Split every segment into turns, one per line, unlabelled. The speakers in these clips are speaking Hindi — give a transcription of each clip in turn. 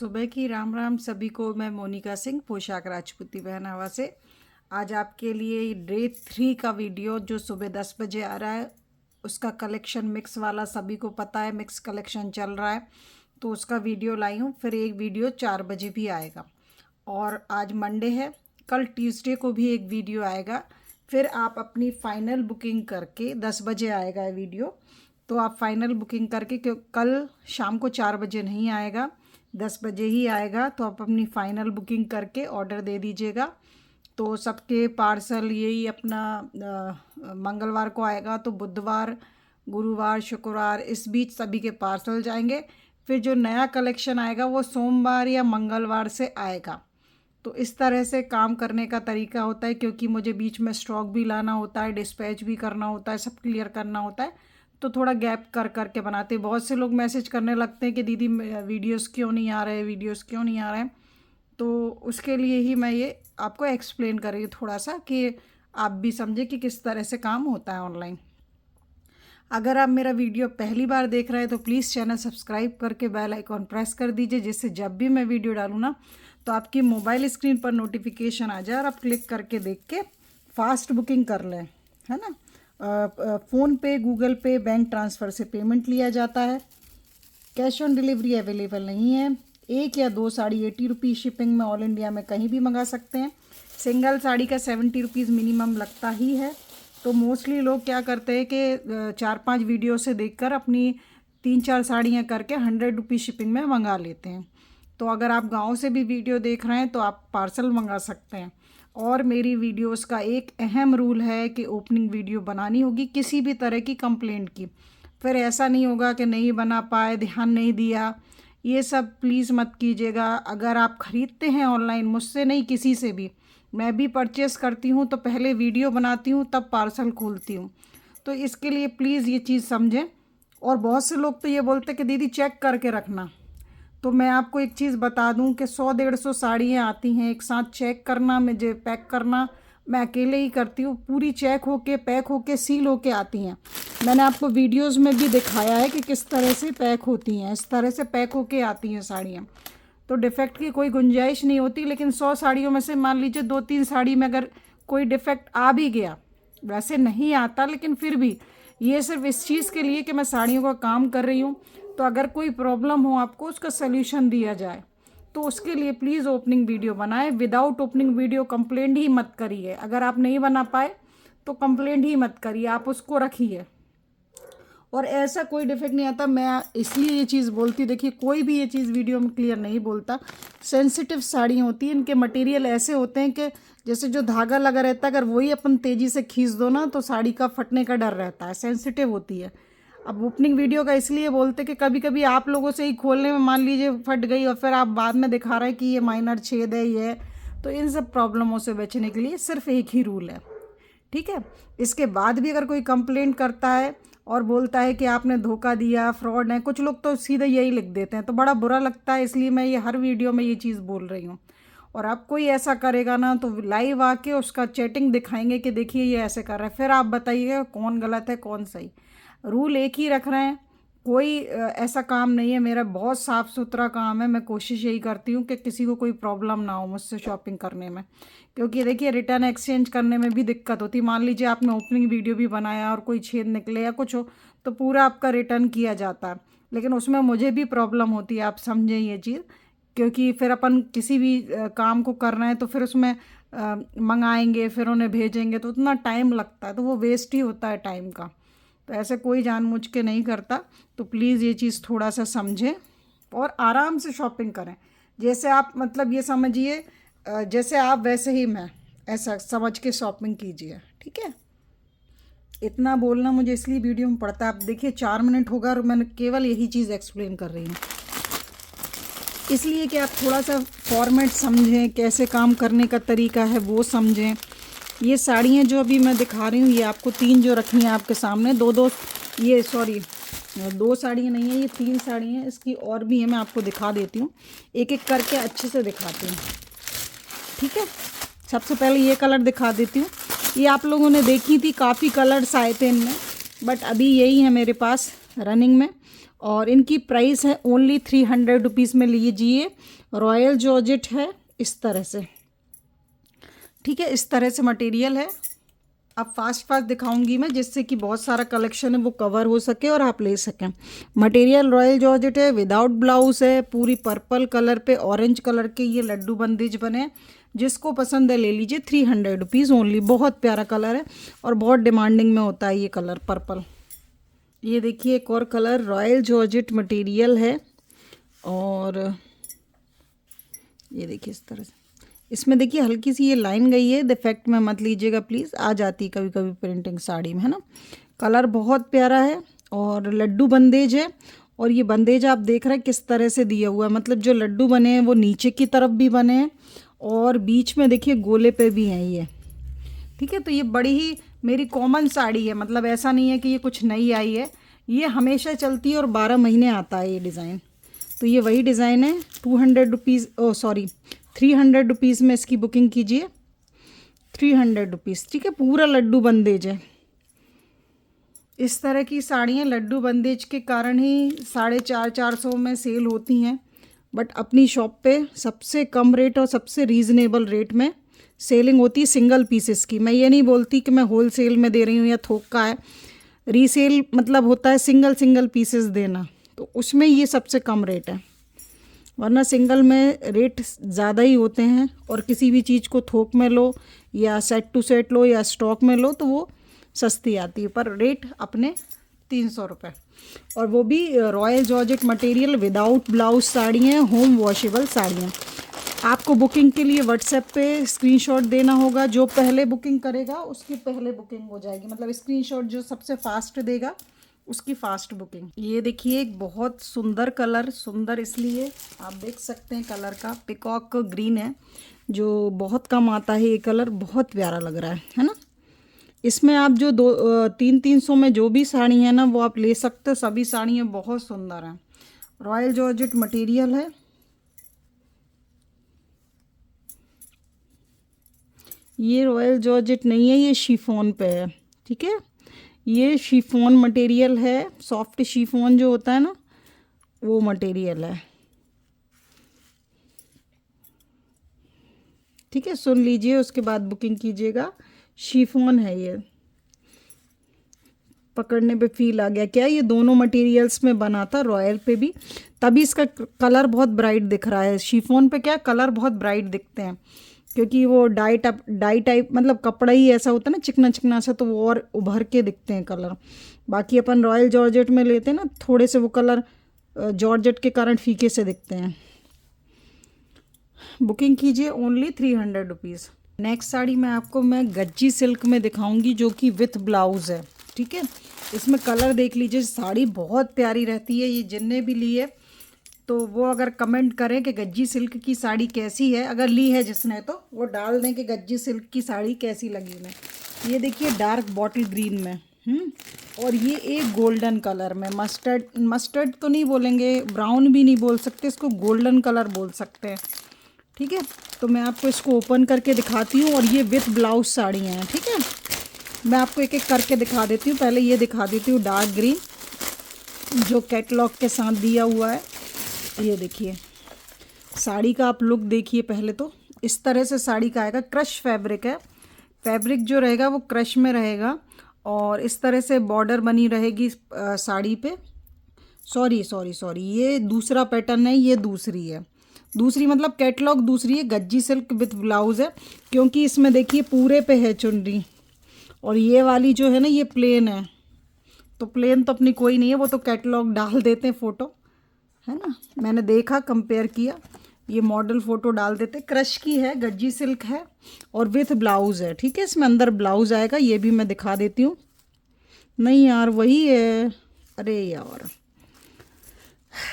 सुबह की राम राम सभी को। मैं मोनिका सिंह, पोशाक राजपूती पहनावा से आज आपके लिए डे 3 का वीडियो जो सुबह 10 बजे आ रहा है, उसका कलेक्शन मिक्स वाला सभी को पता है, मिक्स कलेक्शन चल रहा है तो उसका वीडियो लाई हूँ। फिर एक वीडियो 4 बजे भी आएगा और आज मंडे है, कल ट्यूसडे को भी एक वीडियो आएगा। फिर आप अपनी फ़ाइनल बुकिंग करके 10 बजे आएगा ये वीडियो, तो आप फाइनल बुकिंग करके, क्यों कल शाम को 4 बजे नहीं आएगा, 10 बजे ही आएगा, तो आप अपनी फ़ाइनल बुकिंग करके ऑर्डर दे दीजिएगा। तो सबके पार्सल यही अपना मंगलवार को आएगा, तो बुधवार, गुरुवार, शुक्रवार इस बीच सभी के पार्सल जाएंगे। फिर जो नया कलेक्शन आएगा वो सोमवार या मंगलवार से आएगा। तो इस तरह से काम करने का तरीका होता है, क्योंकि मुझे बीच में स्टॉक भी लाना होता है, डिस्पैच भी करना होता है, सब क्लियर करना होता है, तो थोड़ा गैप कर करके बनाते। बहुत से लोग मैसेज करने लगते हैं कि दीदी वीडियोस क्यों नहीं आ रहे, वीडियोस क्यों नहीं आ रहे हैं। तो उसके लिए ही मैं ये आपको एक्सप्लेन कर रही हूँ थोड़ा सा, कि आप भी समझे कि किस तरह से काम होता है ऑनलाइन। अगर आप मेरा वीडियो पहली बार देख रहे हैं तो प्लीज़ चैनल सब्सक्राइब करके बेल आइकॉन प्रेस कर दीजिए, जिससे जब भी मैं वीडियो डालूँ ना तो आपकी मोबाइल स्क्रीन पर नोटिफिकेशन आ जाए और आप क्लिक करके देख के फास्ट बुकिंग कर लें, है ना। फ़ोन पे, गूगल पे, बैंक ट्रांसफ़र से पेमेंट लिया जाता है। कैश ऑन डिलीवरी अवेलेबल नहीं है। 1 या 2 साड़ी 80 रुपीज़ शिपिंग में ऑल इंडिया में कहीं भी मंगा सकते हैं। सिंगल साड़ी का 70 रुपीज़ मिनिमम लगता ही है। तो मोस्टली लोग क्या करते हैं कि 4-5 वीडियो से देखकर अपनी 3-4 साड़ियाँ करके 100 रुपीज़ शिपिंग में मंगा लेते हैं। तो अगर आप गांव से भी वीडियो देख रहे हैं तो आप पार्सल मंगा सकते हैं। और मेरी वीडियोस का एक अहम रूल है कि ओपनिंग वीडियो बनानी होगी किसी भी तरह की कंप्लेंट की। फिर ऐसा नहीं होगा कि नहीं बना पाए, ध्यान नहीं दिया, ये सब प्लीज़ मत कीजिएगा। अगर आप ख़रीदते हैं ऑनलाइन, मुझसे नहीं किसी से भी, मैं भी परचेस करती हूँ तो पहले वीडियो बनाती हूँ तब पार्सल खोलती हूँ। तो इसके लिए प्लीज़ ये चीज़ समझें। और बहुत से लोग तो ये बोलते हैं कि दीदी चेक करके रखना। तो मैं आपको एक चीज़ बता दूं कि 100-150 साड़ियाँ आती हैं एक साथ। चेक करना, मुझे पैक करना मैं अकेले ही करती हूँ। पूरी चेक होके, पैक होके, सील होके आती हैं। मैंने आपको वीडियोस में भी दिखाया है कि किस तरह से पैक होती हैं। इस तरह से पैक होके आती हैं साड़ियाँ, तो डिफ़ेक्ट की कोई गुंजाइश नहीं होती। लेकिन 100 साड़ियों में से मान लीजिए 2-3 साड़ी में अगर कोई डिफ़ेक्ट आ भी गया, वैसे नहीं आता, लेकिन फिर भी ये सिर्फ इस चीज़ के लिए कि मैं साड़ियों का काम कर रही हूँ, तो अगर कोई प्रॉब्लम हो आपको उसका सल्यूशन दिया जाए। तो उसके लिए प्लीज़ ओपनिंग वीडियो बनाएं। विदाउट ओपनिंग वीडियो कंप्लेंट ही मत करिए। अगर आप नहीं बना पाए तो कंप्लेंट ही मत करिए, आप उसको रखिए। और ऐसा कोई डिफेक्ट नहीं आता। मैं इसलिए ये चीज़ बोलती, देखिए कोई भी ये चीज़ वीडियो में क्लियर नहीं बोलता। सेंसिटिव साड़ियाँ होती हैं, इनके मटेरियल ऐसे होते हैं कि जैसे जो धागा लगा रहता है, अगर वही अपन तेज़ी से खींच दो ना तो साड़ी का फटने का डर रहता है, सेंसिटिव होती है। अब ओपनिंग वीडियो का इसलिए बोलते कि कभी कभी आप लोगों से ही खोलने में मान लीजिए फट गई और फिर आप बाद में दिखा रहे हैं कि ये माइनर छेद है, ये है। तो इन सब प्रॉब्लमों से बचने के लिए सिर्फ एक ही रूल है, ठीक है। इसके बाद भी अगर कोई कंप्लेंट करता है और बोलता है कि आपने धोखा दिया, फ्रॉड है, कुछ लोग तो सीधे यही लिख देते हैं, तो बड़ा बुरा लगता है। इसलिए मैं ये हर वीडियो में ये चीज़ बोल रही हूँ। और अब कोई ऐसा करेगा ना तो लाइव आके उसका चैटिंग दिखाएंगे कि देखिए ये ऐसे कर रहा है, फिर आप बताइएगा कौन गलत है कौन सही। रूल एक ही रख रहे हैं, कोई ऐसा काम नहीं है। मेरा बहुत साफ़ सुथरा काम है। मैं कोशिश यही करती हूँ कि किसी को कोई प्रॉब्लम ना हो मुझसे शॉपिंग करने में, क्योंकि देखिए रिटर्न एक्सचेंज करने में भी दिक्कत होती है। मान लीजिए आपने ओपनिंग वीडियो भी बनाया और कोई छेद निकले या कुछ हो तो पूरा आपका रिटर्न किया जाता है, लेकिन उसमें मुझे भी प्रॉब्लम होती है, आप समझें ये चीज़। क्योंकि फिर अपन किसी भी काम को करना है तो फिर उसमें मंगाएंगे, फिर उन्हें भेजेंगे, तो उतना टाइम लगता है, तो वो वेस्ट ही होता है टाइम का। तो ऐसे कोई जानबूझ के नहीं करता। तो प्लीज़ ये चीज़ थोड़ा सा समझें और आराम से शॉपिंग करें। जैसे आप, मतलब ये समझिए जैसे आप वैसे ही मैं, ऐसा समझ के शॉपिंग कीजिए, ठीक है। इतना बोलना मुझे इसलिए वीडियो में पड़ता है। आप देखिए 4 मिनट होगा और मैंने केवल यही चीज़ एक्सप्लेन कर रही हूँ, इसलिए कि आप थोड़ा सा फॉर्मेट समझें, कैसे काम करने का तरीका है वो समझें। ये साड़ियाँ जो अभी मैं दिखा रही हूँ, ये आपको 3 जो रखी हैं आपके सामने, 2 साड़ियाँ नहीं है, ये 3 साड़ियाँ हैं। इसकी और भी है, मैं आपको दिखा देती हूँ, एक एक करके अच्छे से दिखाती हूँ, ठीक है। सबसे पहले ये कलर दिखा देती हूँ। ये आप लोगों ने देखी थी, काफ़ी कलर्स आए थे इनमें, बट अभी यही है मेरे पास रनिंग में। और इनकी प्राइस है ओनली 300 रुपीज़ में लीजिए। रॉयल जॉर्जेट है इस तरह से, ठीक है, इस तरह से मटेरियल है। अब फास्ट दिखाऊंगी मैं, जिससे कि बहुत सारा कलेक्शन है वो कवर हो सके और आप ले सकें। मटेरियल रॉयल जॉर्जेट है, विदाउट ब्लाउज है, पूरी पर्पल कलर पे ऑरेंज कलर के ये लड्डू बंदिज बने। जिसको पसंद है ले लीजिए, 300 रुपीज़ ओनली। बहुत प्यारा कलर है और बहुत डिमांडिंग में होता है ये कलर पर्पल। ये देखिए एक और कलर रॉयल जॉर्जेट मटेरियल है, और ये देखिए इस तरह से। इसमें देखिए हल्की सी ये लाइन गई है, डिफेक्ट में मत लीजिएगा प्लीज़, आ जाती है कभी कभी प्रिंटिंग साड़ी में, है ना। कलर बहुत प्यारा है और लड्डू बंदेज है। और ये बंदेज आप देख रहे हैं किस तरह से दिया हुआ है, मतलब जो लड्डू बने हैं वो नीचे की तरफ भी बने हैं और बीच में देखिए गोले पे भी हैं ये, ठीक है। तो ये बड़ी ही मेरी कॉमन साड़ी है, मतलब ऐसा नहीं है कि ये कुछ नई आई है, ये हमेशा चलती है और 12 महीने आता है ये डिज़ाइन। तो ये वही डिज़ाइन है। 200 रुपीज़, ओ सॉरी 300 रुपीज़ में इसकी बुकिंग कीजिए, 300 रुपीज़, ठीक है। पूरा लड्डू बंदेज है। इस तरह की साड़ियाँ लड्डू बंदेज के कारण ही 450-400 में सेल होती हैं, बट अपनी शॉप पे सबसे कम रेट और सबसे रीज़नेबल रेट में सेलिंग होती है सिंगल पीसेस की। मैं ये नहीं बोलती कि मैं होल सेल में दे रही हूँ या थोक का है। रीसेल मतलब होता है सिंगल पीसेस देना, तो उसमें ये सबसे कम रेट है, वरना सिंगल में रेट ज़्यादा ही होते हैं। और किसी भी चीज़ को थोक में लो या सेट टू सेट लो या स्टॉक में लो तो वो सस्ती आती है, पर रेट अपने 300 रुपये। और वो भी royal georgette material, without blouse sari हैं, होम वॉशेबल साड़ियाँ। आपको बुकिंग के लिए व्हाट्सएप पे स्क्रीनशॉट देना होगा। जो पहले बुकिंग करेगा उसकी पहले बुकिंग हो जाएगी, मतलब स्क्रीनशॉट जो सबसे फास्ट देगा उसकी फ़ास्ट बुकिंग। ये देखिए एक बहुत सुंदर कलर, सुंदर इसलिए आप देख सकते हैं कलर का, पिकॉक ग्रीन है, जो बहुत कम आता है ये कलर, बहुत प्यारा लग रहा है ना। इसमें आप जो 300 में जो भी साड़ी है ना वो आप ले सकते हो, सभी साड़ियाँ बहुत सुंदर हैं। रॉयल जॉर्जेट मटेरियल है। ये रॉयल जॉर्जेट नहीं है, ये शिफॉन पे है, ठीक है। ये शिफॉन मटेरियल है, सॉफ्ट शिफॉन जो होता है ना वो मटेरियल है, ठीक है। सुन लीजिए उसके बाद बुकिंग कीजिएगा। शिफॉन है ये, पकड़ने पे फील आ गया क्या, ये दोनों मटेरियल्स में बना था, रॉयल पे भी, तभी इसका कलर बहुत ब्राइट दिख रहा है। शिफॉन पे क्या कलर बहुत ब्राइट दिखते हैं, क्योंकि वो डाई टाइप मतलब कपड़ा ही ऐसा होता है ना चिकना चिकना सा, तो वो और उभर के दिखते हैं कलर। बाकी अपन रॉयल जॉर्जेट में लेते हैं ना थोड़े से वो कलर जॉर्जेट के कारण फीके से दिखते हैं। बुकिंग कीजिए ओनली 300 रुपीज़। नेक्स्ट साड़ी मैं गज्जी सिल्क में दिखाऊंगी, जो कि विथ ब्लाउज है, ठीक है। इसमें कलर देख लीजिए, साड़ी बहुत प्यारी रहती है। ये जिनने भी ली है तो वो अगर कमेंट करें कि गज्जी सिल्क की साड़ी कैसी है, अगर ली है जिसने तो वो डाल दें कि गज्जी सिल्क की साड़ी कैसी लगी उन्हें। ये देखिए डार्क बॉटल ग्रीन में, और ये एक गोल्डन कलर में, मस्टर्ड तो नहीं बोलेंगे, ब्राउन भी नहीं बोल सकते, इसको गोल्डन कलर बोल सकते हैं, ठीक है। तो मैं आपको इसको ओपन करके दिखाती हूँ, और ये विथ ब्लाउज साड़ियाँ हैं, ठीक है। मैं आपको एक एक करके दिखा देती हूँ। पहले ये दिखा देती हूँ डार्क ग्रीन, जो कैटलॉग के साथ दिया हुआ है। ये देखिए साड़ी का आप लुक देखिए। पहले तो इस तरह से साड़ी का आएगा, क्रश फैब्रिक है, फैब्रिक जो रहेगा वो क्रश में रहेगा, और इस तरह से बॉर्डर बनी रहेगी साड़ी पे। सॉरी ये दूसरा पैटर्न है, ये दूसरी है, दूसरी मतलब कैटलॉग दूसरी है। गज्जी सिल्क विथ ब्लाउज है, क्योंकि इसमें देखिए पूरे पे है चुनरी, और ये वाली जो है ना ये प्लेन है। तो प्लेन तो अपनी कोई नहीं है, वो तो कैटलॉग डाल देते हैं फ़ोटो, है ना। मैंने देखा, कंपेयर किया, ये मॉडल फ़ोटो डाल देते। क्रश की है, गज्जी सिल्क है और विथ ब्लाउज़ है, ठीक है। इसमें अंदर ब्लाउज़ आएगा, ये भी मैं दिखा देती हूँ। नहीं यार वही है, अरे यार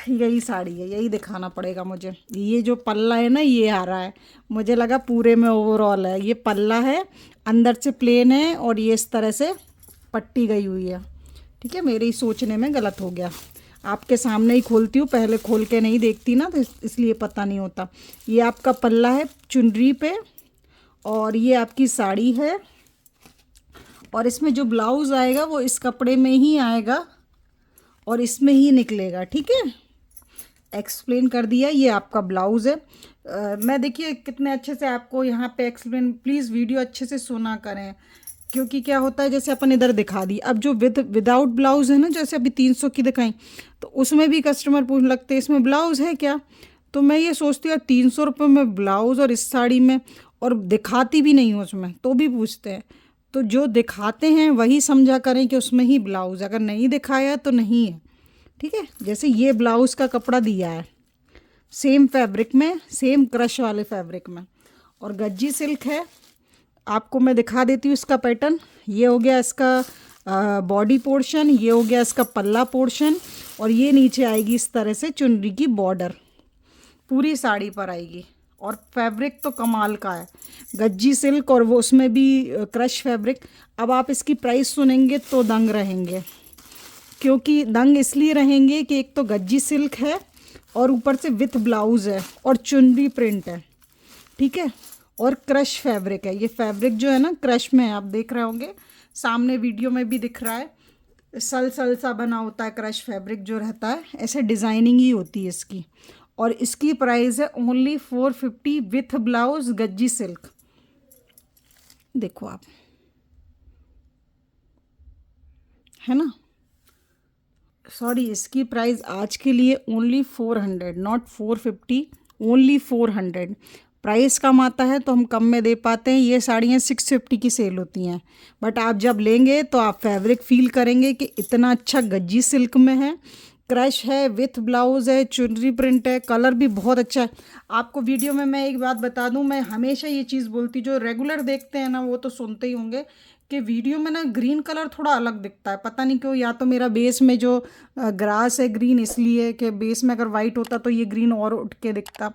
यही साड़ी है, यही दिखाना पड़ेगा मुझे। ये जो पल्ला है ना ये आ रहा है, मुझे लगा पूरे में ओवरऑल है, ये पल्ला है, अंदर से प्लेन है और ये इस तरह से पट्टी गई हुई है, ठीक है। मेरे ही सोचने में गलत हो गया, आपके सामने ही खोलती हूँ, पहले खोल के नहीं देखती ना, तो इसलिए पता नहीं होता। ये आपका पल्ला है चुनरी पे, और ये आपकी साड़ी है, और इसमें जो ब्लाउज़ आएगा वो इस कपड़े में ही आएगा, और इसमें ही निकलेगा, ठीक है। एक्सप्लेन कर दिया। ये आपका ब्लाउज़ है। मैं देखिए कितने अच्छे से आपको यहाँ पे एक्सप्लेन, प्लीज़ वीडियो अच्छे से सुना करें, क्योंकि क्या होता है जैसे अपन इधर दिखा दी, अब जो विदाउट ब्लाउज़ है ना, जैसे अभी 300 की दिखाई, तो उसमें भी कस्टमर पूछ लगते हैं इसमें ब्लाउज़ है क्या। तो मैं ये सोचती हूँ 300 रुपये में ब्लाउज़ और इस साड़ी में, और दिखाती भी नहीं हूँ उसमें तो भी पूछते हैं। तो जो दिखाते हैं वही समझा करें कि उसमें ही ब्लाउज़, अगर नहीं दिखाया तो नहीं है, ठीक है। जैसे ये ब्लाउज़ का कपड़ा दिया है सेम फैब्रिक में, सेम क्रश वाले फैब्रिक में, और गज्जी सिल्क है। आपको मैं दिखा देती हूँ इसका पैटर्न। ये हो गया इसका बॉडी पोर्शन, ये हो गया इसका पल्ला पोर्शन, और ये नीचे आएगी इस तरह से चुनरी की बॉर्डर पूरी साड़ी पर आएगी। और फैब्रिक तो कमाल का है, गज्जी सिल्क, और वो उसमें भी क्रश फैब्रिक। अब आप इसकी प्राइस सुनेंगे तो दंग रहेंगे, क्योंकि दंग इसलिए रहेंगे कि एक तो गज्जी सिल्क है और ऊपर से विथ ब्लाउज़ है और चुनरी प्रिंट है, ठीक है, और क्रश फैब्रिक है। ये फैब्रिक जो है ना क्रश में है, आप देख रहे होंगे सामने वीडियो में भी दिख रहा है, सल सल सा बना होता है क्रश फैब्रिक जो रहता है, ऐसे डिज़ाइनिंग ही होती है इसकी। और इसकी प्राइस है only 450 with blouse gajji silk. देखो आप, है ना, सॉरी इसकी प्राइस आज के लिए ओनली 400, नॉट 450, ओनली 400। प्राइस कम आता है तो हम कम में दे पाते हैं। ये साड़ियाँ 650 की सेल होती हैं, बट आप जब लेंगे तो आप फैब्रिक फील करेंगे कि इतना अच्छा गज्जी सिल्क में है, क्रश है, विथ ब्लाउज़ है, चुनरी प्रिंट है, कलर भी बहुत अच्छा है। आपको वीडियो में मैं एक बात बता दूं, मैं हमेशा ये चीज़ बोलती, जो रेगुलर देखते हैं ना वो तो सुनते ही होंगे कि वीडियो में ना ग्रीन कलर थोड़ा अलग दिखता है, पता नहीं क्यों। या तो मेरा बेस में जो ग्रास है ग्रीन, इसलिए कि बेस में अगर वाइट होता तो ये ग्रीन और उठ के दिखता।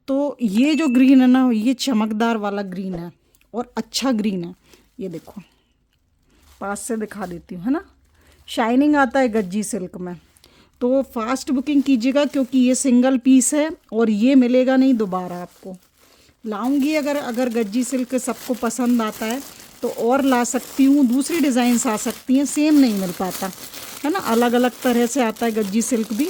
तो ये जो ग्रीन है ना, ये चमकदार वाला ग्रीन है और अच्छा ग्रीन है। ये देखो पास से दिखा देती हूँ, है ना, शाइनिंग आता है गज्जी सिल्क में। तो फास्ट बुकिंग कीजिएगा, क्योंकि ये सिंगल पीस है और ये मिलेगा नहीं दोबारा आपको। लाऊंगी अगर गज्जी सिल्क सबको पसंद आता है तो और ला सकती हूँ, दूसरी डिज़ाइंस आ सकती हैं, सेम नहीं मिल पाता है ना, अलग अलग तरह से आता है गज्जी सिल्क भी।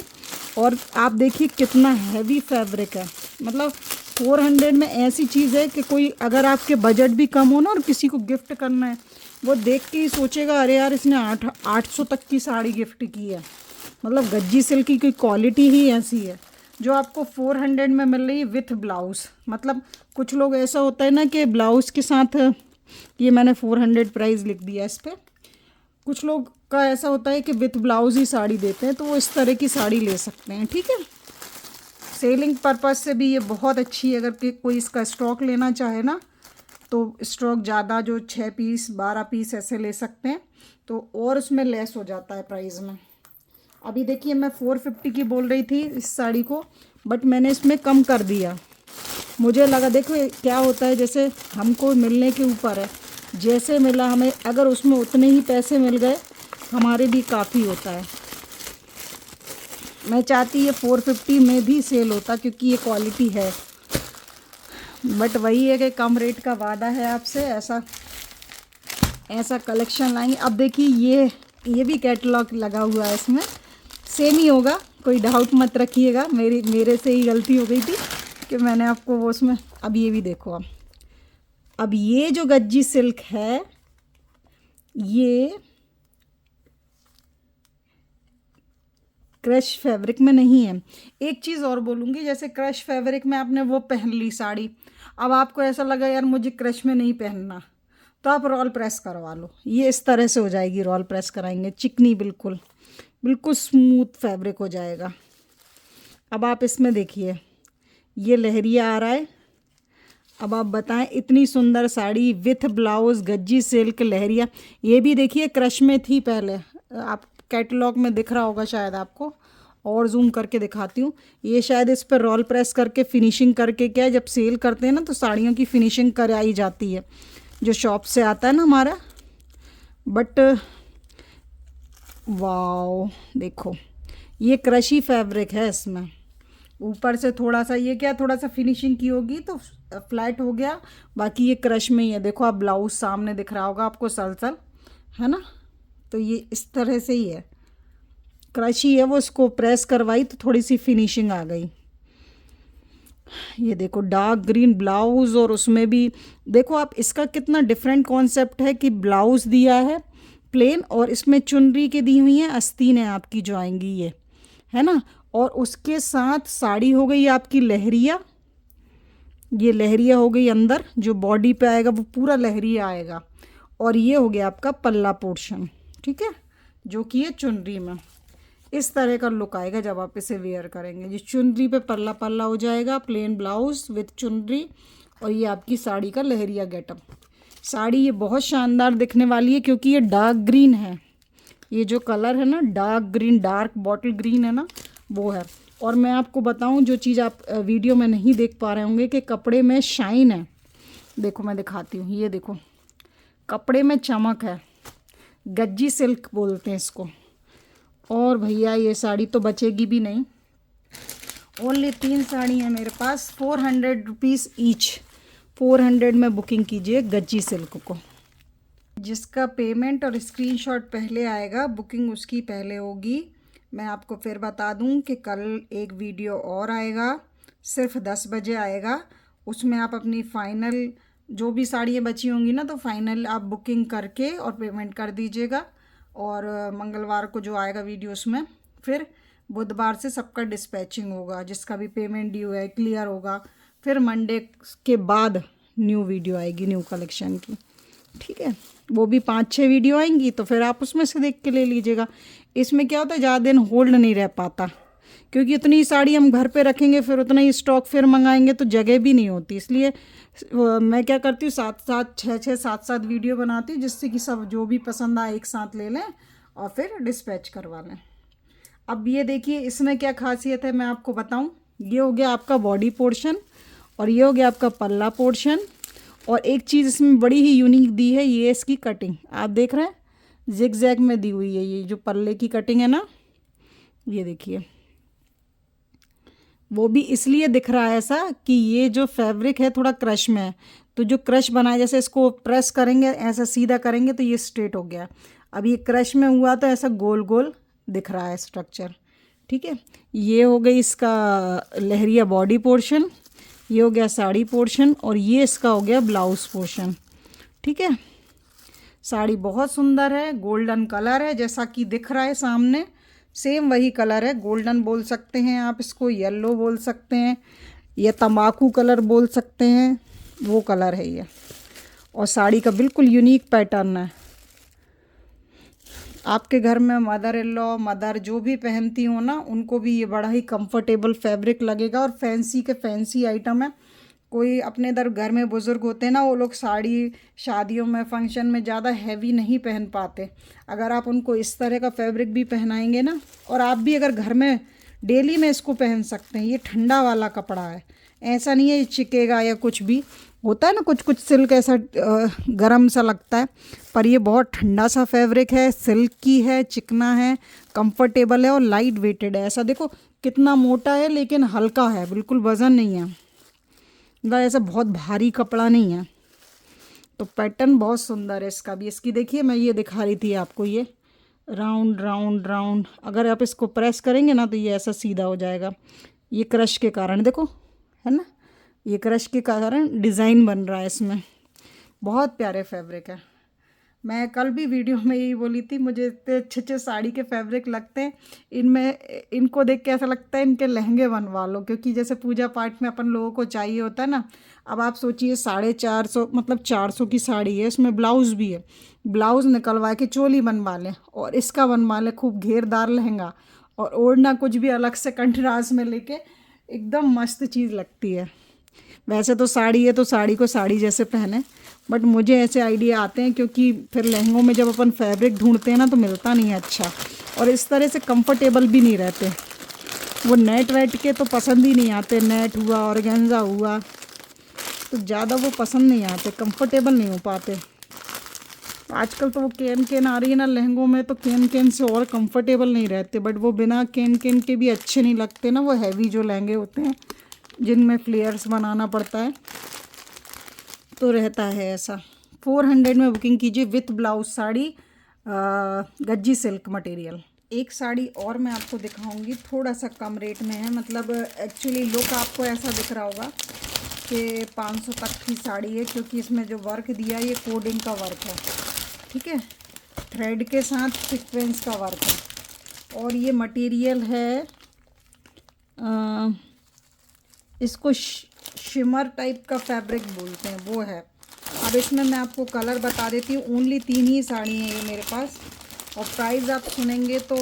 और आप देखिए कितना हैवी फैब्रिक है, मतलब 400 में ऐसी चीज़ है कि कोई अगर आपके बजट भी कम हो ना और किसी को गिफ्ट करना है, वो देख के ही सोचेगा अरे यार इसने 800 तक की साड़ी गिफ्ट की है। मतलब गज्जी सिल्क की क्वालिटी ही ऐसी है जो आपको 400 में मिल रही है विथ ब्लाउज़। मतलब कुछ लोग ऐसा होता है ना कि ब्लाउज़ के साथ, ये मैंने 400 प्राइस लिख दिया इस पर, कुछ लोग का ऐसा होता है कि विथ ब्लाउज़ ही साड़ी देते हैं, तो वो इस तरह की साड़ी ले सकते हैं, ठीक है। सेलिंग पर्पज़ से भी ये बहुत अच्छी है। अगर कोई इसका स्टॉक लेना चाहे ना तो स्टॉक ज़्यादा, जो 6 पीस 12 पीस ऐसे ले सकते हैं, तो और उसमें लेस हो जाता है प्राइस में। अभी देखिए मैं 450 की बोल रही थी इस साड़ी को, बट मैंने इसमें कम कर दिया। मुझे लगा, देखो क्या होता है, जैसे हमको मिलने के ऊपर है, जैसे मिला हमें, अगर उसमें उतने ही पैसे मिल गए हमारे भी काफ़ी होता है। मैं चाहती ये 450 में भी सेल होता, क्योंकि ये क्वालिटी है, बट वही है कि कम रेट का वादा है आपसे, ऐसा कलेक्शन लाएंगे। अब देखिए ये भी कैटलॉग लगा हुआ है, इसमें सेम ही होगा, कोई डाउट मत रखिएगा। मेरे से ही गलती हो गई थी कि मैंने आपको वो उसमें। अब ये भी देखो, अब ये जो गज्जी सिल्क है ये क्रश फैब्रिक में नहीं है। एक चीज़ और बोलूँगी, जैसे क्रश फैब्रिक में आपने वो पहन ली साड़ी, अब आपको ऐसा लगा यार मुझे क्रश में नहीं पहनना, तो आप रॉल प्रेस करवा लो, ये इस तरह से हो जाएगी। रॉल प्रेस कराएंगे, चिकनी बिल्कुल बिल्कुल स्मूथ फैब्रिक हो जाएगा। अब आप इसमें देखिए ये लहरिया आ रहा है। अब आप बताएं, इतनी सुंदर sari with blouse gajji silk leheriya, ये भी देखिए क्रश में थी पहले, आप कैटलॉग में दिख रहा होगा शायद आपको, और जूम करके दिखाती हूँ। ये शायद इस पर रॉल प्रेस करके फिनिशिंग करके, क्या जब सेल करते हैं ना तो साड़ियों की फिनिशिंग कराई जाती है जो शॉप से आता है ना हमारा। बट वाओ देखो, ये क्रशी फैब्रिक है, इसमें ऊपर से थोड़ा सा ये क्या थोड़ा सा फिनिशिंग की होगी तो फ्लैट हो गया, बाकी ये क्रश में ही है। देखो आप ब्लाउज सामने दिख रहा होगा आपको, सल है ना, तो ये इस तरह से ही है। क्रश ही है वो, इसको प्रेस करवाई तो थोड़ी सी फिनिशिंग आ गई। ये देखो डार्क ग्रीन ब्लाउज, और उसमें भी देखो आप इसका कितना डिफरेंट कॉन्सेप्ट है कि ब्लाउज दिया है प्लेन और इसमें चुनरी के दी हुई हैं, आस्तीन है आपकी जो आएंगी ये, है ना। और उसके साथ साड़ी हो गई आपकी लहरिया, ये लहरिया हो गई अंदर, जो बॉडी पे आएगा वो पूरा लहरिया आएगा। और ये हो गया आपका पल्ला पोर्शन, ठीक है, जो कि ये चुनरी में इस तरह का लुक आएगा जब आप इसे वेयर करेंगे। ये चुनरी पे पल्ला पल्ला हो जाएगा, प्लेन ब्लाउज विथ चुनरी, और ये आपकी साड़ी का लहरिया गेटअप। साड़ी ये बहुत शानदार दिखने वाली है क्योंकि ये डार्क ग्रीन है, ये जो कलर है ना dark green, dark bottle green है ना, वो है। और मैं आपको बताऊं जो चीज़ आप वीडियो में नहीं देख पा रहे होंगे कि कपड़े में शाइन है। देखो मैं दिखाती हूँ, ये देखो कपड़े में चमक है, गज्जी सिल्क बोलते हैं इसको। और भैया ये साड़ी तो बचेगी भी नहीं। ओनली 3 साड़ी है मेरे पास, 400 रुपीज़ ईच। 400 में बुकिंग कीजिए गज्जी सिल्क को। जिसका पेमेंट और स्क्रीनशॉट पहले आएगा, बुकिंग उसकी पहले होगी। मैं आपको फिर बता दूं कि कल एक वीडियो और आएगा, सिर्फ 10 बजे आएगा। उसमें आप अपनी फ़ाइनल जो भी साड़ियाँ बची होंगी ना, तो फाइनल आप बुकिंग करके और पेमेंट कर दीजिएगा। और मंगलवार को जो आएगा वीडियो उसमें फिर बुधवार से सबका डिस्पैचिंग होगा, जिसका भी पेमेंट ड्यू है क्लियर होगा। फिर मंडे के बाद न्यू वीडियो आएगी न्यू कलेक्शन की, ठीक है। वो भी 5-6 वीडियो आएंगी तो फिर आप उसमें से देख के ले लीजिएगा। इसमें क्या होता है ज़्यादा दिन होल्ड नहीं रह पाता, क्योंकि उतनी साड़ी हम घर पे रखेंगे फिर उतना ही स्टॉक फिर मंगाएंगे तो जगह भी नहीं होती। इसलिए मैं क्या करती हूँ 7-7 6-6 7-7 वीडियो बनाती हूँ, जिससे कि सब जो भी पसंद आए एक साथ ले लें और फिर डिस्पैच करवा लें। अब ये देखिए इसमें क्या खासियत है मैं आपको बताऊँ। ये हो गया आपका बॉडी पोर्शन और ये हो गया आपका पल्ला पोर्शन। और एक चीज़ इसमें बड़ी ही यूनिक दी है, ये इसकी कटिंग आप देख रहे हैं, जिग जैग में दी हुई है। ये जो पल्ले की कटिंग है ना, ये देखिए, वो भी इसलिए दिख रहा है ऐसा कि ये जो फैब्रिक है थोड़ा क्रश में है, तो जो क्रश बना है, जैसे इसको प्रेस करेंगे ऐसा सीधा करेंगे तो ये स्ट्रेट हो गया। अब ये क्रश में हुआ तो ऐसा गोल गोल दिख रहा है स्ट्रक्चर, ठीक है। ये हो गई इसका लहरिया बॉडी पोर्शन, ये हो गया साड़ी पोर्शन, और ये इसका हो गया ब्लाउज पोर्शन, ठीक है। साड़ी बहुत सुंदर है, गोल्डन कलर है जैसा कि दिख रहा है सामने, सेम वही कलर है। गोल्डन बोल सकते हैं आप इसको, येलो बोल सकते हैं, या तंबाकू कलर बोल सकते हैं, वो कलर है ये। और साड़ी का बिल्कुल यूनिक पैटर्न है। आपके घर में मदर इन लॉ, मदर जो भी पहनती हो ना, उनको भी ये बड़ा ही कंफर्टेबल फैब्रिक लगेगा। और फैंसी के फैंसी आइटम है। कोई अपने इधर घर में बुज़ुर्ग होते हैं ना, वो लोग साड़ी शादियों में फंक्शन में ज़्यादा हैवी नहीं पहन पाते। अगर आप उनको इस तरह का फैब्रिक भी पहनाएंगे ना, और आप भी अगर घर में डेली में इसको पहन सकते हैं। ये ठंडा वाला कपड़ा है, ऐसा नहीं है ये चिकेगा या कुछ भी होता है ना, कुछ कुछ सिल्क ऐसा गरम सा लगता है, पर ये बहुत ठंडा सा फैब्रिक है, सिल्क की है, चिकना है, कंफर्टेबल है और लाइट वेटेड है। ऐसा देखो कितना मोटा है लेकिन हल्का है, बिल्कुल वज़न नहीं है, मतलब ऐसा बहुत भारी कपड़ा नहीं है। तो पैटर्न बहुत सुंदर है इसका भी। इसकी देखिए मैं ये दिखा रही थी आपको, ये राउंड राउंड राउंड, अगर आप इसको प्रेस करेंगे ना तो ये ऐसा सीधा हो जाएगा। ये क्रश के कारण देखो, है ना, ये क्रश के कारण डिज़ाइन बन रहा है इसमें। बहुत प्यारे फैब्रिक है। मैं कल भी वीडियो में यही बोली थी, मुझे इतने अच्छे अच्छे साड़ी के फैब्रिक लगते हैं, इनमें इनको देख के ऐसा लगता है इनके लहंगे बनवा लो, क्योंकि जैसे पूजा पाठ में अपन लोगों को चाहिए होता है ना। अब आप सोचिए 450 मतलब 400 की साड़ी है, इसमें ब्लाउज़ भी है, ब्लाउज़ निकलवा के चोली बनवा लें और इसका बनवा लें खूब घेरदार लहंगा, और ओढ़ना कुछ भी अलग से कंट्रास्ट में लेके, एकदम मस्त चीज़ लगती है। वैसे तो साड़ी है तो साड़ी को साड़ी जैसे पहने, बट मुझे ऐसे आइडिया आते हैं क्योंकि फिर लहंगों में जब अपन फैब्रिक ढूंढते हैं ना तो मिलता नहीं है अच्छा, और इस तरह से कंफर्टेबल भी नहीं रहते। वो नेट वेट के तो पसंद ही नहीं आते, नेट हुआ ऑर्गेन्जा हुआ तो ज़्यादा वो पसंद नहीं आते, कंफर्टेबल नहीं हो पाते। आजकल तो वो केन केन आ रही है ना लहंगों में, तो केन केन से और कंफर्टेबल नहीं रहते, बट वो बिना केन केन के भी अच्छे नहीं लगते ना, वो हैवी जो लहंगे होते हैं जिनमें फ्लेयर्स बनाना पड़ता है, तो रहता है ऐसा। 400 में बुकिंग कीजिए with blouse sari, Gajji silk material. एक साड़ी और मैं आपको दिखाऊंगी, थोड़ा सा कम रेट में है, मतलब एक्चुअली लुक आपको ऐसा दिख रहा होगा कि 500 तक की साड़ी है, क्योंकि इसमें जो वर्क दिया है ये कोडिंग का वर्क है, ठीक है, थ्रेड के साथ सीक्वेंस का वर्क है। और ये मटेरियल है इसको शिमर टाइप का फैब्रिक बोलते हैं, वो है। अब इसमें मैं आपको कलर बता देती हूँ। ओनली 3 ही साड़ी हैं ये मेरे पास, और प्राइस आप सुनेंगे तो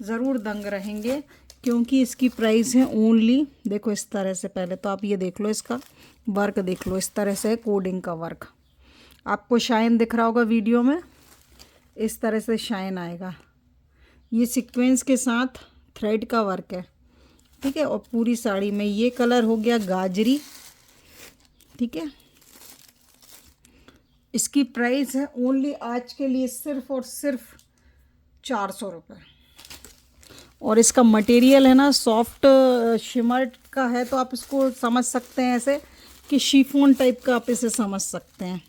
ज़रूर दंग रहेंगे, क्योंकि इसकी प्राइस है ओनली, देखो इस तरह से, पहले तो आप ये देख लो, इसका वर्क देख लो, इस तरह से है कोडिंग का वर्क। आपको शाइन दिख रहा होगा वीडियो में, इस तरह से शाइन आएगा। ये सीक्वेंस के साथ थ्रेड का वर्क है, ठीक है। और पूरी साड़ी में ये कलर हो गया गाजरी, ठीक है। इसकी प्राइस है ओनली आज के लिए सिर्फ और सिर्फ 400 रुपये। और इसका मटेरियल है ना सॉफ्ट शिमर का है, तो आप इसको समझ सकते हैं ऐसे कि शिफॉन टाइप का आप इसे समझ सकते हैं।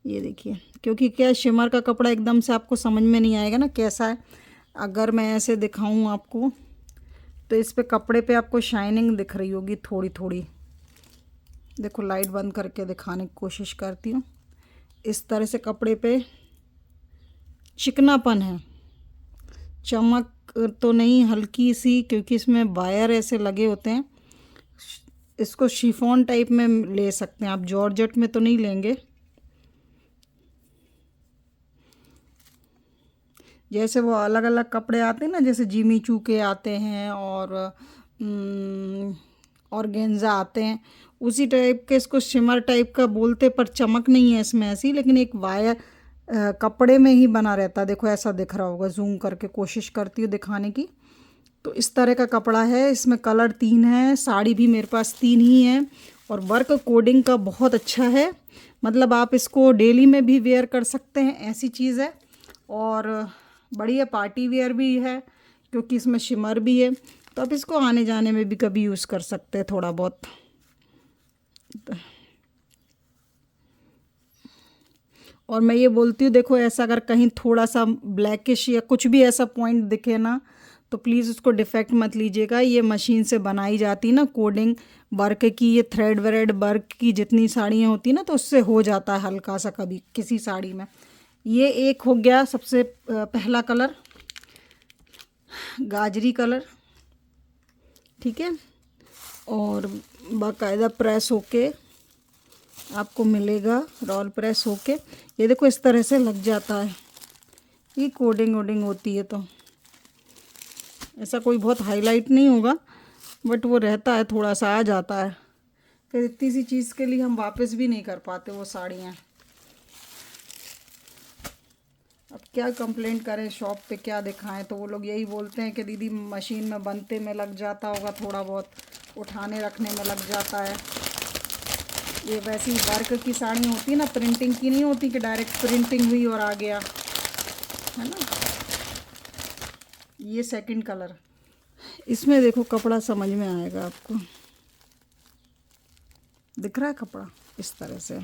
ये देखिए, क्योंकि क्या शिमर का कपड़ा एकदम से आपको समझ में नहीं आएगा ना कैसा है। अगर मैं ऐसे दिखाऊं आपको तो इस पे कपड़े पे आपको शाइनिंग दिख रही होगी थोड़ी थोड़ी। देखो लाइट बंद करके दिखाने की कोशिश करती हूँ। इस तरह से कपड़े पे चिकनापन है, चमक तो नहीं, हल्की सी, क्योंकि इसमें वायर ऐसे लगे होते हैं। इसको शिफॉन टाइप में ले सकते हैं आप, जॉर्जेट में तो नहीं लेंगे। जैसे वो अलग अलग कपड़े आते हैं ना, जैसे जिमी चू के आते हैं और ऑर्गेन्जा आते हैं, उसी टाइप के इसको शिमर टाइप का बोलते, पर चमक नहीं है इसमें ऐसी, लेकिन एक वायर कपड़े में ही बना रहता है। देखो ऐसा दिख रहा होगा, जूम करके कोशिश करती हूँ दिखाने की। तो इस तरह का कपड़ा है, इसमें कलर 3 है, साड़ी भी मेरे पास 3 ही है, और वर्क कोडिंग का बहुत अच्छा है। मतलब आप इसको डेली में भी वेयर कर सकते हैं, ऐसी चीज़ है। और बढ़िया पार्टी वेयर भी है, क्योंकि इसमें शिमर भी है, तो आप इसको आने जाने में भी कभी यूज़ कर सकते हैं थोड़ा बहुत। और मैं ये बोलती हूँ, देखो ऐसा अगर कहीं थोड़ा सा ब्लैकिश या कुछ भी ऐसा पॉइंट दिखे ना, तो प्लीज़ उसको डिफेक्ट मत लीजिएगा। ये मशीन से बनाई जाती ना कोडिंग वर्क की, ये थ्रेड व्रेड वर्क की जितनी साड़ियाँ होती ना, तो उससे हो जाता है हल्का सा कभी किसी साड़ी में। ये एक हो गया सबसे पहला कलर, गाजरी कलर, ठीक है। और बाकायदा प्रेस होके आपको मिलेगा, रोल प्रेस होके। ये देखो इस तरह से लग जाता है, ये कोडिंग वोडिंग होती है, तो ऐसा कोई बहुत हाईलाइट नहीं होगा, बट वो रहता है, थोड़ा सा आ जाता है। फिर इतनी सी चीज़ के लिए हम वापस भी नहीं कर पाते वो साड़ियाँ। अब क्या कंप्लेंट करें, शॉप पे क्या दिखाएं, तो वो लोग यही बोलते हैं कि दीदी मशीन में बनते में लग जाता होगा, थोड़ा बहुत उठाने रखने में लग जाता है। ये वैसी वर्क की साड़ी होती है ना, प्रिंटिंग की नहीं होती कि डायरेक्ट प्रिंटिंग हुई और आ गया, है ना। ये सेकंड कलर, इसमें देखो कपड़ा समझ में आएगा आपको, दिख रहा है कपड़ा इस तरह से।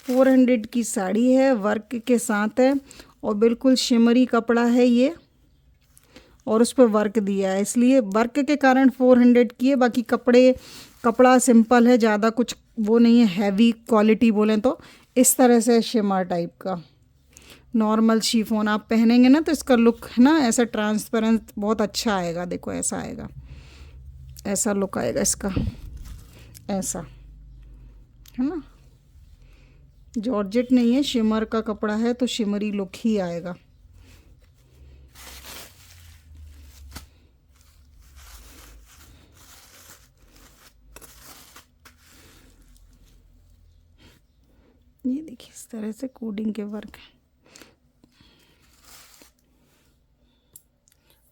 400 की साड़ी है, वर्क के साथ है, और बिल्कुल शिमरी कपड़ा है ये, और उस पर वर्क दिया है, इसलिए वर्क के कारण 400 की है। बाकी कपड़ा सिंपल है, ज़्यादा कुछ वो नहीं है, हैवी क्वालिटी बोलें तो। इस तरह से शिमर टाइप का नॉर्मल शिफॉन आप पहनेंगे ना, तो इसका लुक है ना ऐसा ट्रांसपेरेंट बहुत अच्छा आएगा। देखो ऐसा आएगा, ऐसा लुक आएगा इसका, ऐसा है ना। जॉर्जेट नहीं है, शिमर का कपड़ा है, तो शिमरी लुक ही आएगा। ये देखिए इस तरह से कोडिंग के वर्क है।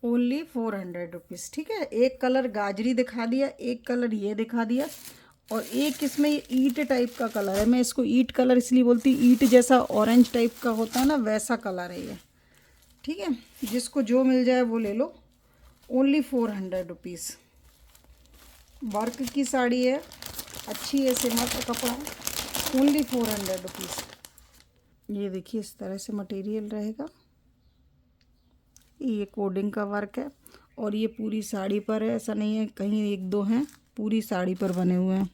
ओनली 400 रुपीज़, ठीक है। एक कलर गाजरी दिखा दिया, एक कलर ये दिखा दिया, और एक इसमें ये ईट टाइप का कलर है। मैं इसको ईट कलर इसलिए बोलती हूँ, ईट जैसा ऑरेंज टाइप का होता है ना, वैसा कलर है ये, ठीक है। जिसको जो मिल जाए वो ले लो। ओनली 400 रुपीज़, वर्क की साड़ी है, अच्छी है, सिमर का कपड़ा है। Only 400 rupees. ये देखिए इस तरह से मटेरियल रहेगा, ये कोडिंग का वर्क है और ये पूरी साड़ी पर है, ऐसा नहीं है कहीं एक दो हैं, पूरी साड़ी पर बने हुए हैं।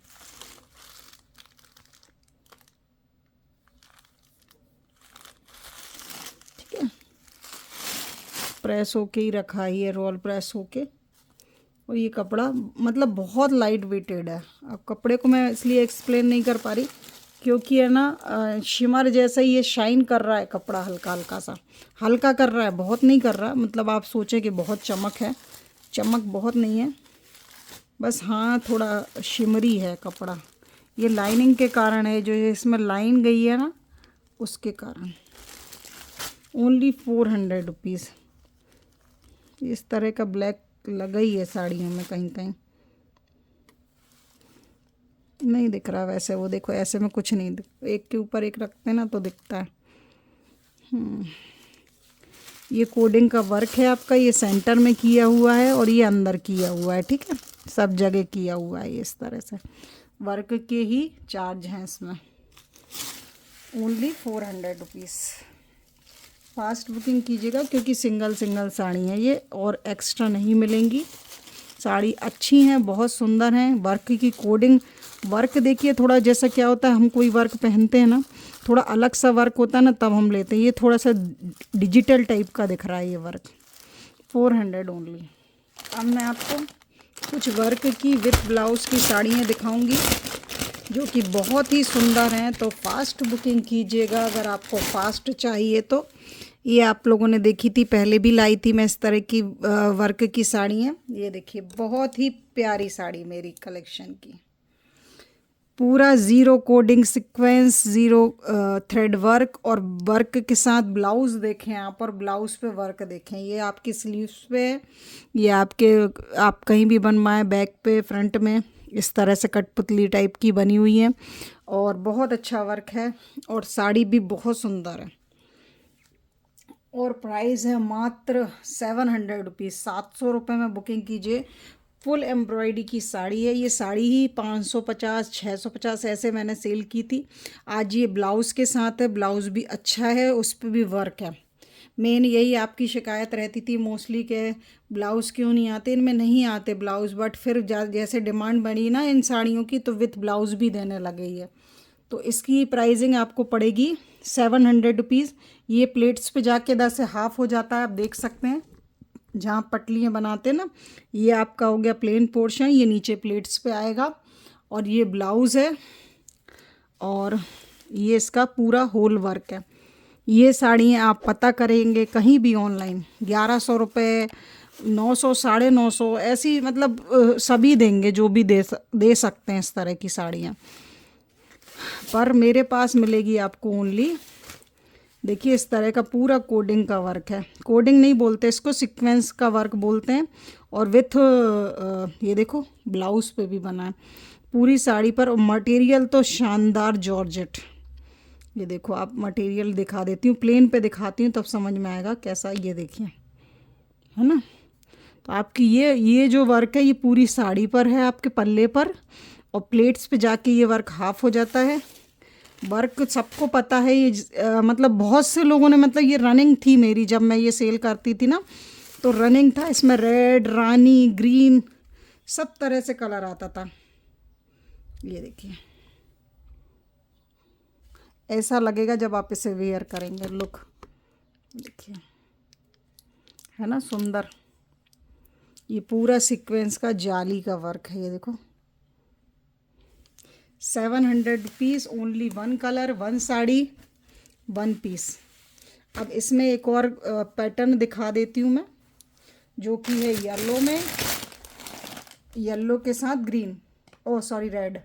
ठीक है, प्रेस होके ही रखा है ये, रोल प्रेस होके। और ये कपड़ा मतलब बहुत लाइट वेटेड है। अब कपड़े को मैं इसलिए एक्सप्लेन नहीं कर पा रही क्योंकि है ना शिमर जैसा ही ये शाइन कर रहा है कपड़ा, हल्का हल्का सा, हल्का कर रहा है, बहुत नहीं कर रहा। मतलब आप सोचें कि बहुत चमक है, चमक बहुत नहीं है, बस हाँ थोड़ा शिमरी है कपड़ा। ये लाइनिंग के कारण है, जो ये इसमें लाइन गई है ना उसके कारण। Only 400 rupees. इस तरह का ब्लैक लगा ही है साड़ियों में, कहीं कहीं नहीं दिख रहा वैसे, वो देखो ऐसे में कुछ नहीं दिख, एक के ऊपर एक रखते हैं ना तो दिखता है। ये कोडिंग का वर्क है आपका, ये सेंटर में किया हुआ है और ये अंदर किया हुआ है। ठीक है, सब जगह किया हुआ है इस तरह से। वर्क के ही चार्ज हैं इसमें, ओनली 400 रुपीज़। फास्ट बुकिंग कीजिएगा क्योंकि सिंगल सिंगल साड़ी है ये, और एक्स्ट्रा नहीं मिलेंगी। साड़ी अच्छी हैं, बहुत सुंदर हैं। वर्क की कोडिंग, वर्क देखिए थोड़ा, जैसा क्या होता है हम कोई वर्क पहनते हैं ना, थोड़ा अलग सा वर्क होता है ना तब हम लेते हैं, ये थोड़ा सा डिजिटल टाइप का दिख रहा है ये वर्क। 400 ओनली। अब मैं आपको कुछ वर्क की विथ ब्लाउज़ की साड़ियाँ दिखाऊंगी जो कि बहुत ही सुंदर हैं। तो फास्ट बुकिंग कीजिएगा अगर आपको फास्ट चाहिए तो। ये आप लोगों ने देखी थी, पहले भी लाई थी मैं इस तरह की वर्क की साड़ी है। ये देखिए बहुत ही प्यारी साड़ी मेरी कलेक्शन की, पूरा zero coding sequence, zero thread work, और वर्क के साथ ब्लाउज़ देखें आप, और ब्लाउज़ पे वर्क देखें। ये आपकी स्लीव्स पे, ये आपके, आप कहीं भी बनवाएं, बैक पे, फ्रंट में, इस तरह से कठपुतली टाइप की बनी हुई है और बहुत अच्छा वर्क है और साड़ी भी बहुत सुंदर है। और प्राइस है मात्र 700 रुपीज़। 700 रुपये में बुकिंग कीजिए। फुल एम्ब्रॉयडरी की साड़ी है। ये साड़ी ही 550 650 ऐसे मैंने सेल की थी। आज ये ब्लाउज़ के साथ है, ब्लाउज़ भी अच्छा है, उस पर भी वर्क है। मेन यही आपकी शिकायत रहती थी मोस्टली के ब्लाउज़ क्यों नहीं आते, इनमें नहीं आते ब्लाउज़, बट फिर जैसे डिमांड बढ़ी ना इन साड़ियों की तो विथ ब्लाउज़ भी देने लगे ये। तो इसकी प्राइसिंग आपको पड़ेगी 700 रुपीज़। ये प्लेट्स पे जाके 10 से हाफ़ हो जाता है, आप देख सकते हैं जहाँ पटलियाँ बनाते हैं ना। ये आपका हो गया प्लेन पोर्शन, ये नीचे प्लेट्स पे आएगा और ये ब्लाउज़ है और ये इसका पूरा होल वर्क है। ये साड़ियाँ आप पता करेंगे कहीं भी ऑनलाइन 1100 रुपये, 900, 950 ऐसी, मतलब सभी देंगे जो भी दे सकते हैं इस तरह की साड़ियाँ, पर मेरे पास मिलेगी आपको ओनली, देखिए इस तरह का पूरा कोडिंग का वर्क है। कोडिंग नहीं बोलते इसको, सीक्वेंस का वर्क बोलते हैं। और विथ ये देखो ब्लाउज़ पे भी बना है पूरी साड़ी पर। और मटेरियल तो शानदार जॉर्जेट। ये देखो, आप मटेरियल दिखा देती हूँ, प्लेन पे दिखाती हूँ तब समझ में आएगा कैसा। ये देखिए, है ना। तो आपकी ये जो वर्क है ये पूरी साड़ी पर है, आपके पल्ले पर, और प्लेट्स पे जाके ये वर्क हाफ हो जाता है। वर्क सबको पता है ये, मतलब बहुत से लोगों ने, मतलब ये रनिंग थी मेरी जब मैं ये सेल करती थी ना, तो रनिंग था इसमें, रेड, रानी, ग्रीन, सब तरह से कलर आता था। ये देखिए, ऐसा लगेगा जब आप इसे वेयर करेंगे। लुक देखिए, है ना सुंदर। ये पूरा सीक्वेंस का जाली का वर्क है। ये देखो 700 rupees only. 1 colour, 1 sari, 1 piece. अब इसमें एक और पैटर्न दिखा देती हूँ मैं, जो कि है येलो में, येलो के साथ ग्रीन, ओ सॉरी रेड।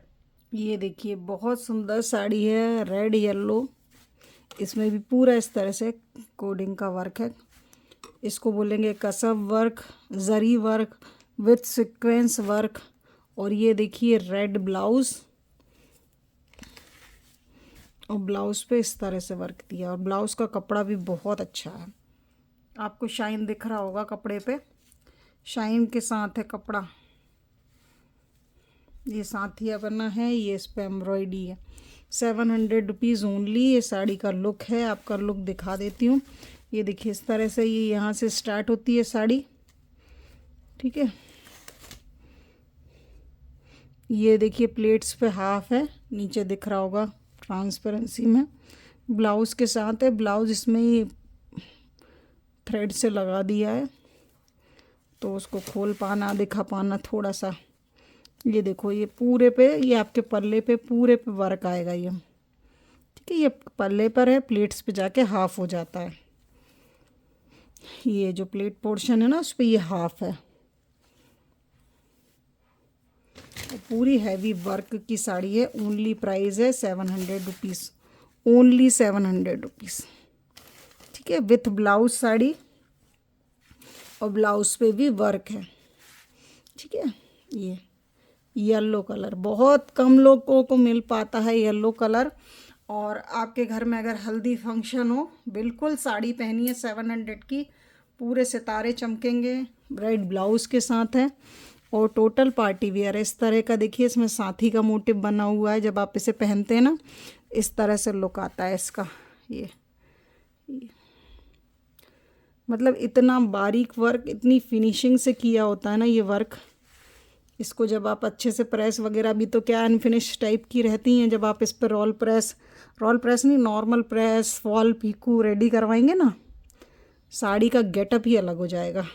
ये देखिए बहुत सुंदर साड़ी है, रेड येलो। इसमें भी पूरा इस तरह से कोडिंग का वर्क है। इसको बोलेंगे कसब work, zari work with sequence work. और ये देखिए रेड ब्लाउज़, और ब्लाउज़ पे इस तरह से वर्क दिया। और ब्लाउज़ का कपड़ा भी बहुत अच्छा है, आपको शाइन दिख रहा होगा कपड़े पे, शाइन के साथ है कपड़ा। ये साथिया बना है, ये इस पे एम्ब्रॉयडरी है। 700 रुपीज़ ओनली। ये साड़ी का लुक है, आपका लुक दिखा देती हूँ। ये देखिए इस तरह से ये यहाँ से स्टार्ट होती है साड़ी, ठीक है। ये देखिए प्लेट्स पे हाफ है, नीचे दिख रहा होगा ट्रांसपेरेंसी में। ब्लाउज़ के साथ है, ब्लाउज़ इसमें ही थ्रेड से लगा दिया है, तो उसको खोल पाना दिखा पाना थोड़ा सा। ये देखो ये पूरे पे, ये आपके पल्ले पे पूरे पे वर्क आएगा ये, ठीक है। ये पल्ले पर है, प्लेट्स पे जाके हाफ हो जाता है। ये जो प्लेट पोर्शन है ना उस पर ये हाफ है। पूरी हैवी वर्क की साड़ी है। ओनली प्राइस है 700 रुपीज़, ओनली 700 रुपीज़, ठीक है। विथ ब्लाउज साड़ी, और ब्लाउज पे भी वर्क है, ठीक है। ये येलो कलर बहुत कम लोगों को मिल पाता है, येलो कलर। और आपके घर में अगर हल्दी फंक्शन हो, बिल्कुल साड़ी पहनी है 700 की, पूरे सितारे चमकेंगे। ब्राइड ब्लाउज़ के साथ है और टोटल पार्टी वियर है। इस तरह का देखिए इसमें साथी का मोटिव बना हुआ है। जब आप इसे पहनते हैं ना, इस तरह से लुक आता है इसका। ये मतलब इतना बारीक वर्क, इतनी फिनिशिंग से किया होता है ना ये वर्क। इसको जब आप अच्छे से प्रेस वगैरह भी तो क्या अनफिनिश टाइप की रहती हैं, जब आप इस पर रोल प्रेस नहीं, normal press, fall Piku ready करवाएंगे ना, साड़ी का गेटअप ही अलग हो जाएगा।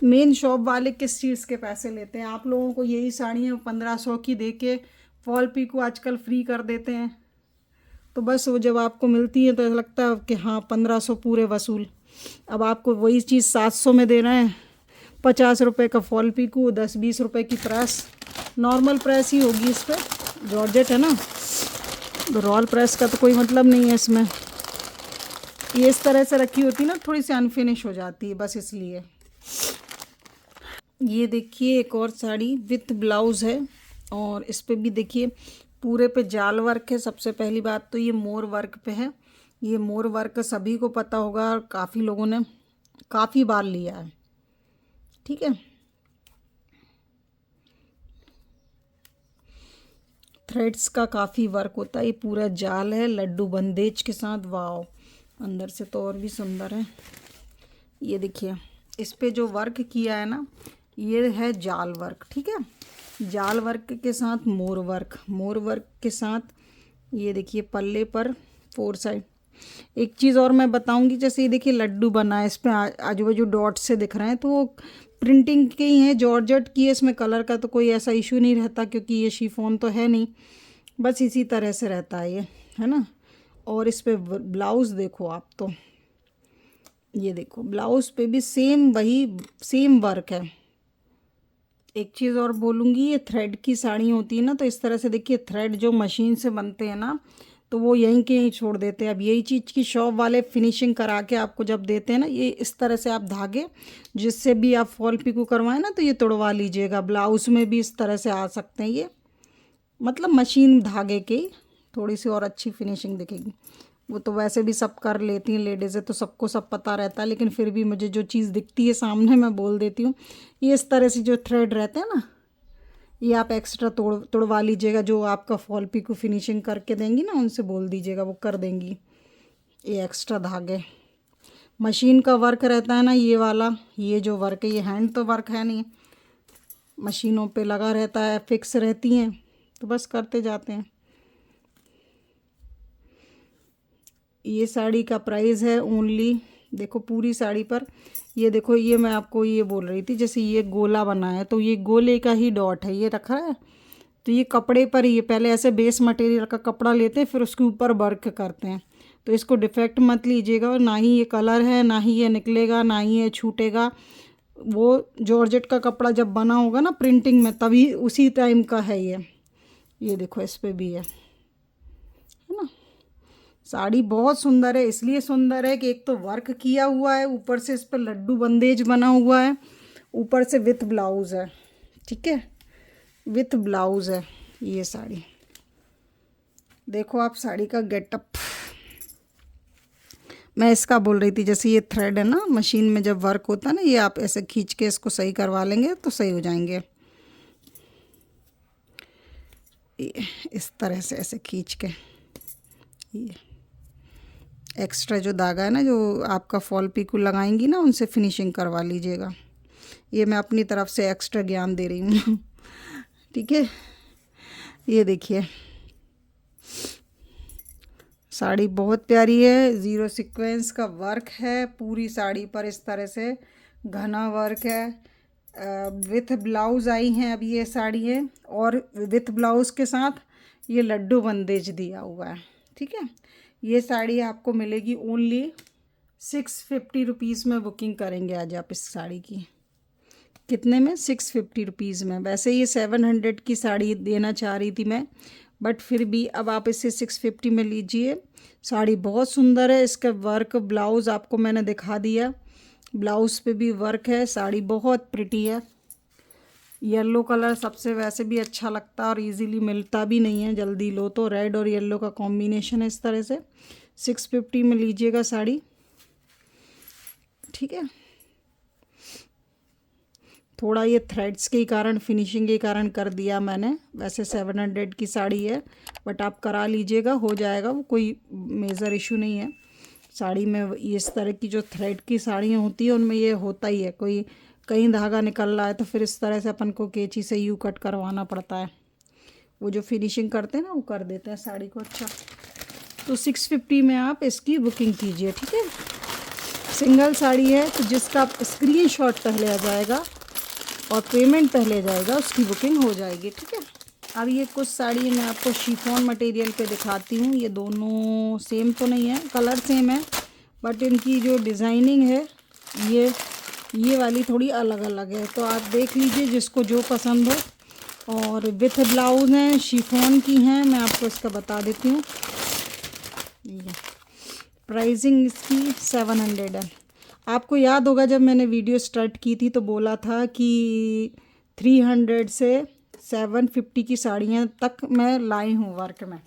मेन शॉप वाले किस चीज़ के पैसे लेते हैं? आप लोगों को यही साड़ियाँ 1500 की दे के फॉल पीकू आजकल फ्री कर देते हैं, तो बस वो जब आपको मिलती है तो ऐसा लगता है कि हाँ 1500 पूरे वसूल। अब आपको वही चीज़ 700 में दे रहे हैं, 50 रुपये का फॉल पीकू, 10-20 रुपये की प्रेस, नॉर्मल प्रेस ही होगी इस पर, जॉर्जेट है ना, तो रोल प्रेस का तो कोई मतलब नहीं है इसमें। ये इस तरह से रखी होती ना, थोड़ी सी अनफिनिश हो जाती है, बस इसलिए। ये देखिए एक और साड़ी विथ ब्लाउज़ है, और इस पे भी देखिए पूरे पे जाल वर्क है। सबसे पहली बात तो ये मोर वर्क पे है। ये मोर वर्क सभी को पता होगा और काफ़ी लोगों ने काफ़ी बार लिया है, ठीक है। थ्रेड्स का काफ़ी वर्क होता है। ये पूरा जाल है लड्डू बंदेज के साथ। वाओ, अंदर से तो और भी सुंदर है। ये देखिए इस पे जो वर्क किया है ना, ये है जाल वर्क, ठीक है। जाल वर्क के साथ मोर वर्क के साथ ये देखिए पल्ले पर 4 साइड। एक चीज़ और मैं बताऊंगी, जैसे ये देखिए लड्डू बना है, इस पर आजू बाजू डॉट से दिख रहे हैं, तो वो प्रिंटिंग के ही हैं, जॉर्जेट की है। इसमें कलर का तो कोई ऐसा इशू नहीं रहता, क्योंकि ये शिफॉन तो है नहीं, बस इसी तरह से रहता है ये, है ना। और इस पे ब्लाउज़ देखो आप, तो ये देखो ब्लाउज़ पे भी सेम वही सेम वर्क है। एक चीज़ और बोलूँगी, ये थ्रेड की साड़ी होती है ना, तो इस तरह से देखिए थ्रेड जो मशीन से बनते हैं ना, तो वो यहीं के यहीं छोड़ देते हैं। अब यही चीज़ की शॉप वाले फिनिशिंग करा के आपको जब देते हैं ना, ये इस तरह से आप धागे जिससे भी आप फॉल पिको करवाएं ना, तो ये तोड़वा लीजिएगा। ब्लाउज़ में भी इस तरह से आ सकते हैं ये, मतलब मशीन धागे की थोड़ी सी और अच्छी फिनिशिंग दिखेगी। वो तो वैसे भी सब कर लेती हैं, लेडीज़ है तो सबको सब पता रहता है, लेकिन फिर भी मुझे जो चीज़ दिखती है सामने मैं बोल देती हूँ। ये इस तरह से जो थ्रेड रहते हैं ना, ये आप एक्स्ट्रा तोड़वा लीजिएगा। जो आपका फॉल पिको फिनिशिंग करके देंगी ना, उनसे बोल दीजिएगा, वो कर देंगी। ये एक्स्ट्रा धागे मशीन का वर्क रहता है ना, ये वाला, ये जो वर्क है ये हैंड तो वर्क है नहीं, मशीनों पे लगा रहता है, फिक्स रहती हैं, तो बस करते जाते हैं। ये साड़ी का प्राइस है ओनली, देखो पूरी साड़ी पर, ये देखो, ये मैं आपको ये बोल रही थी, जैसे ये गोला बना है, तो ये गोले का ही डॉट है, ये रखा है, तो ये कपड़े पर ये पहले ऐसे बेस मटेरियल का कपड़ा लेते हैं, फिर उसके ऊपर वर्क करते हैं। तो इसको डिफेक्ट मत लीजिएगा, और ना ही ये कलर है, ना ही ये निकलेगा, ना ही ये छूटेगा। वो जॉर्जेट का कपड़ा जब बना होगा ना प्रिंटिंग में, तभी उसी टाइम का है ये देखो इस पर भी है ना। साड़ी बहुत सुंदर है, इसलिए सुंदर है कि एक तो वर्क किया हुआ है, ऊपर से इस पर लड्डू बंदेज बना हुआ है, ऊपर से विथ ब्लाउज़ है, ठीक है, विथ ब्लाउज़ है ये साड़ी। देखो आप साड़ी का गेटअप। मैं इसका बोल रही थी, जैसे ये थ्रेड है ना, मशीन में जब वर्क होता है ना, ये आप ऐसे खींच के इसको सही करवा लेंगे तो सही हो जाएंगे। ये इस तरह से ऐसे खींच के, ये एक्स्ट्रा जो धागा है ना, जो आपका फॉल पिको लगाएंगी ना, उनसे फिनिशिंग करवा लीजिएगा। ये मैं अपनी तरफ से एक्स्ट्रा ज्ञान दे रही हूँ। ठीक है, ये देखिए साड़ी बहुत प्यारी है, ज़ीरो सीक्वेंस का वर्क है पूरी साड़ी पर, इस तरह से घना वर्क है। विथ ब्लाउज़ आई हैं अब ये साड़ी है, और विथ ब्लाउज़ के साथ ये लड्डू बंदेज दिया हुआ है। ठीक है, ये साड़ी आपको मिलेगी ओनली 650 रुपीज़ में। बुकिंग करेंगे आज आप इस साड़ी की, कितने में? 650 रुपीज़ में। वैसे ये 700 की साड़ी देना चाह रही थी मैं, बट फिर भी अब आप इसे 650 में लीजिए। साड़ी बहुत सुंदर है, इसका वर्क ब्लाउज़ आपको मैंने दिखा दिया, ब्लाउज़ पे भी वर्क है। साड़ी बहुत प्रिटी है। येलो कलर सबसे वैसे भी अच्छा लगता है और इजीली मिलता भी नहीं है, जल्दी लो तो। रेड और येलो का कॉम्बिनेशन है इस तरह से। 650 में लीजिएगा साड़ी। ठीक है, थोड़ा ये थ्रेड्स के कारण, फिनिशिंग के कारण कर दिया मैंने। वैसे 700 की साड़ी है, बट आप करा लीजिएगा, हो जाएगा, वो कोई मेजर इशू नहीं है। साड़ी में इस तरह की जो थ्रेड की साड़ियाँ होती है उनमें ये होता ही है, कोई कहीं धागा निकल रहा है तो फिर इस तरह से अपन को कैंची से यू कट करवाना पड़ता है। वो जो फिनिशिंग करते हैं ना, वो कर देते हैं साड़ी को अच्छा। तो 650 में आप इसकी बुकिंग कीजिए। ठीक है, सिंगल साड़ी है, तो जिसका स्क्रीनशॉट पहले आ जाएगा और पेमेंट पहले जाएगा, उसकी बुकिंग हो जाएगी। ठीक है, अब ये कुछ साड़ी मैं आपको शिफॉन मटेरियल पे दिखाती हूँ। ये दोनों सेम तो नहीं है, कलर सेम है, बट इनकी जो डिज़ाइनिंग है ये वाली थोड़ी अलग अलग है। तो आप देख लीजिए जिसको जो पसंद हो। और विथ ब्लाउज हैं, शिफॉन की हैं। मैं आपको इसका बता देती हूँ, प्राइसिंग इसकी 700 है। आपको याद होगा जब मैंने वीडियो स्टार्ट की थी तो बोला था कि 300 से 750 की साड़ियाँ तक मैं लाई हूँ वर्क में।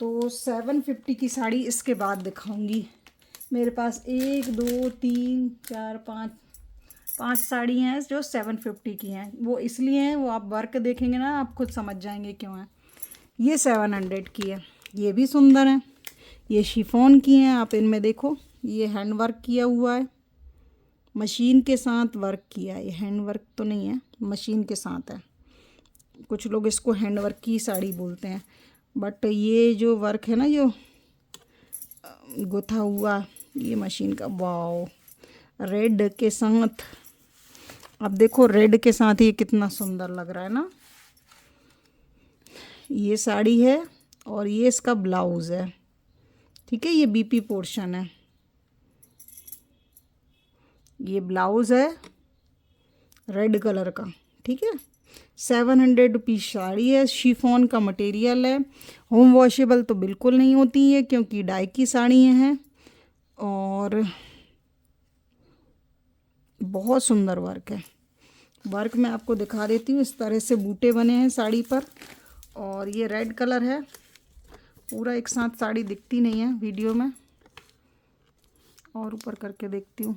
तो 750 की साड़ी इसके बाद दिखाऊंगी। मेरे पास 1 2 3 4 5 साड़ी हैं जो 750 की हैं। वो इसलिए हैं, वो आप वर्क देखेंगे ना आप खुद समझ जाएंगे क्यों है। ये 700 की है, ये भी सुंदर है। ये शिफॉन की हैं, आप इनमें देखो, ये हैंड वर्क किया हुआ है, मशीन के साथ वर्क किया है। ये हैंड वर्क तो नहीं है, मशीन के साथ है। कुछ लोग इसको हैंड वर्क की साड़ी बोलते हैं, बट ये जो वर्क है ना, जो गुथा हुआ, ये मशीन का। वाओ, रेड के साथ, अब देखो रेड के साथ ये कितना सुंदर लग रहा है ना। ये साड़ी है और ये इसका ब्लाउज़ है। ठीक है, ये बीपी पोर्शन है, ये ब्लाउज़ है रेड कलर का। ठीक है, 700 रुपीज़ साड़ी है, शिफॉन का मटेरियल है। होम वॉशेबल तो बिल्कुल नहीं होती है क्योंकि डाई की साड़ियाँ हैं। और बहुत सुंदर वर्क है। वर्क मैं आपको दिखा देती हूँ, इस तरह से बूटे बने हैं साड़ी पर। और ये रेड कलर है, पूरा एक साथ साड़ी दिखती नहीं है वीडियो में, और ऊपर करके देखती हूँ।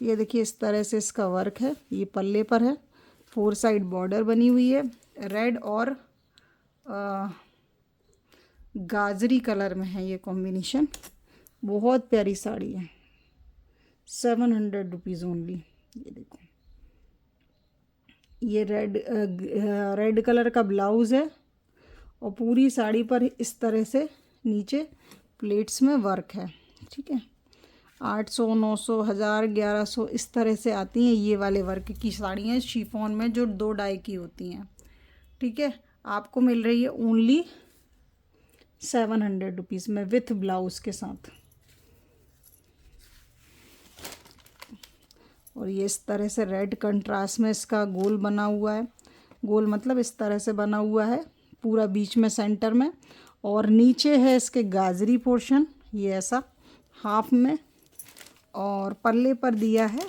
ये देखिए इस तरह से इसका वर्क है, ये पल्ले पर है, 4 साइड बॉर्डर बनी हुई है। रेड और गाजरी कलर में है ये कॉम्बिनेशन। बहुत प्यारी साड़ी है, 700 रुपीज़ ओनली। ये देखो, ये रेड कलर का ब्लाउज़ है और पूरी साड़ी पर इस तरह से नीचे प्लेट्स में वर्क है। ठीक है, 800 900 1000 1100 इस तरह से आती हैं ये वाले वर्क की साड़ियाँ शिफॉन में, जो 2 डाई की होती हैं। ठीक है, आपको मिल रही है ओनली 700 रुपीज़ में विथ ब्लाउज़ के साथ। और ये इस तरह से रेड कंट्रास्ट में इसका गोल बना हुआ है। गोल मतलब इस तरह से बना हुआ है पूरा बीच में सेंटर में, और नीचे है इसके गाजरी पोर्शन, ये ऐसा हाफ में, और पल्ले पर दिया है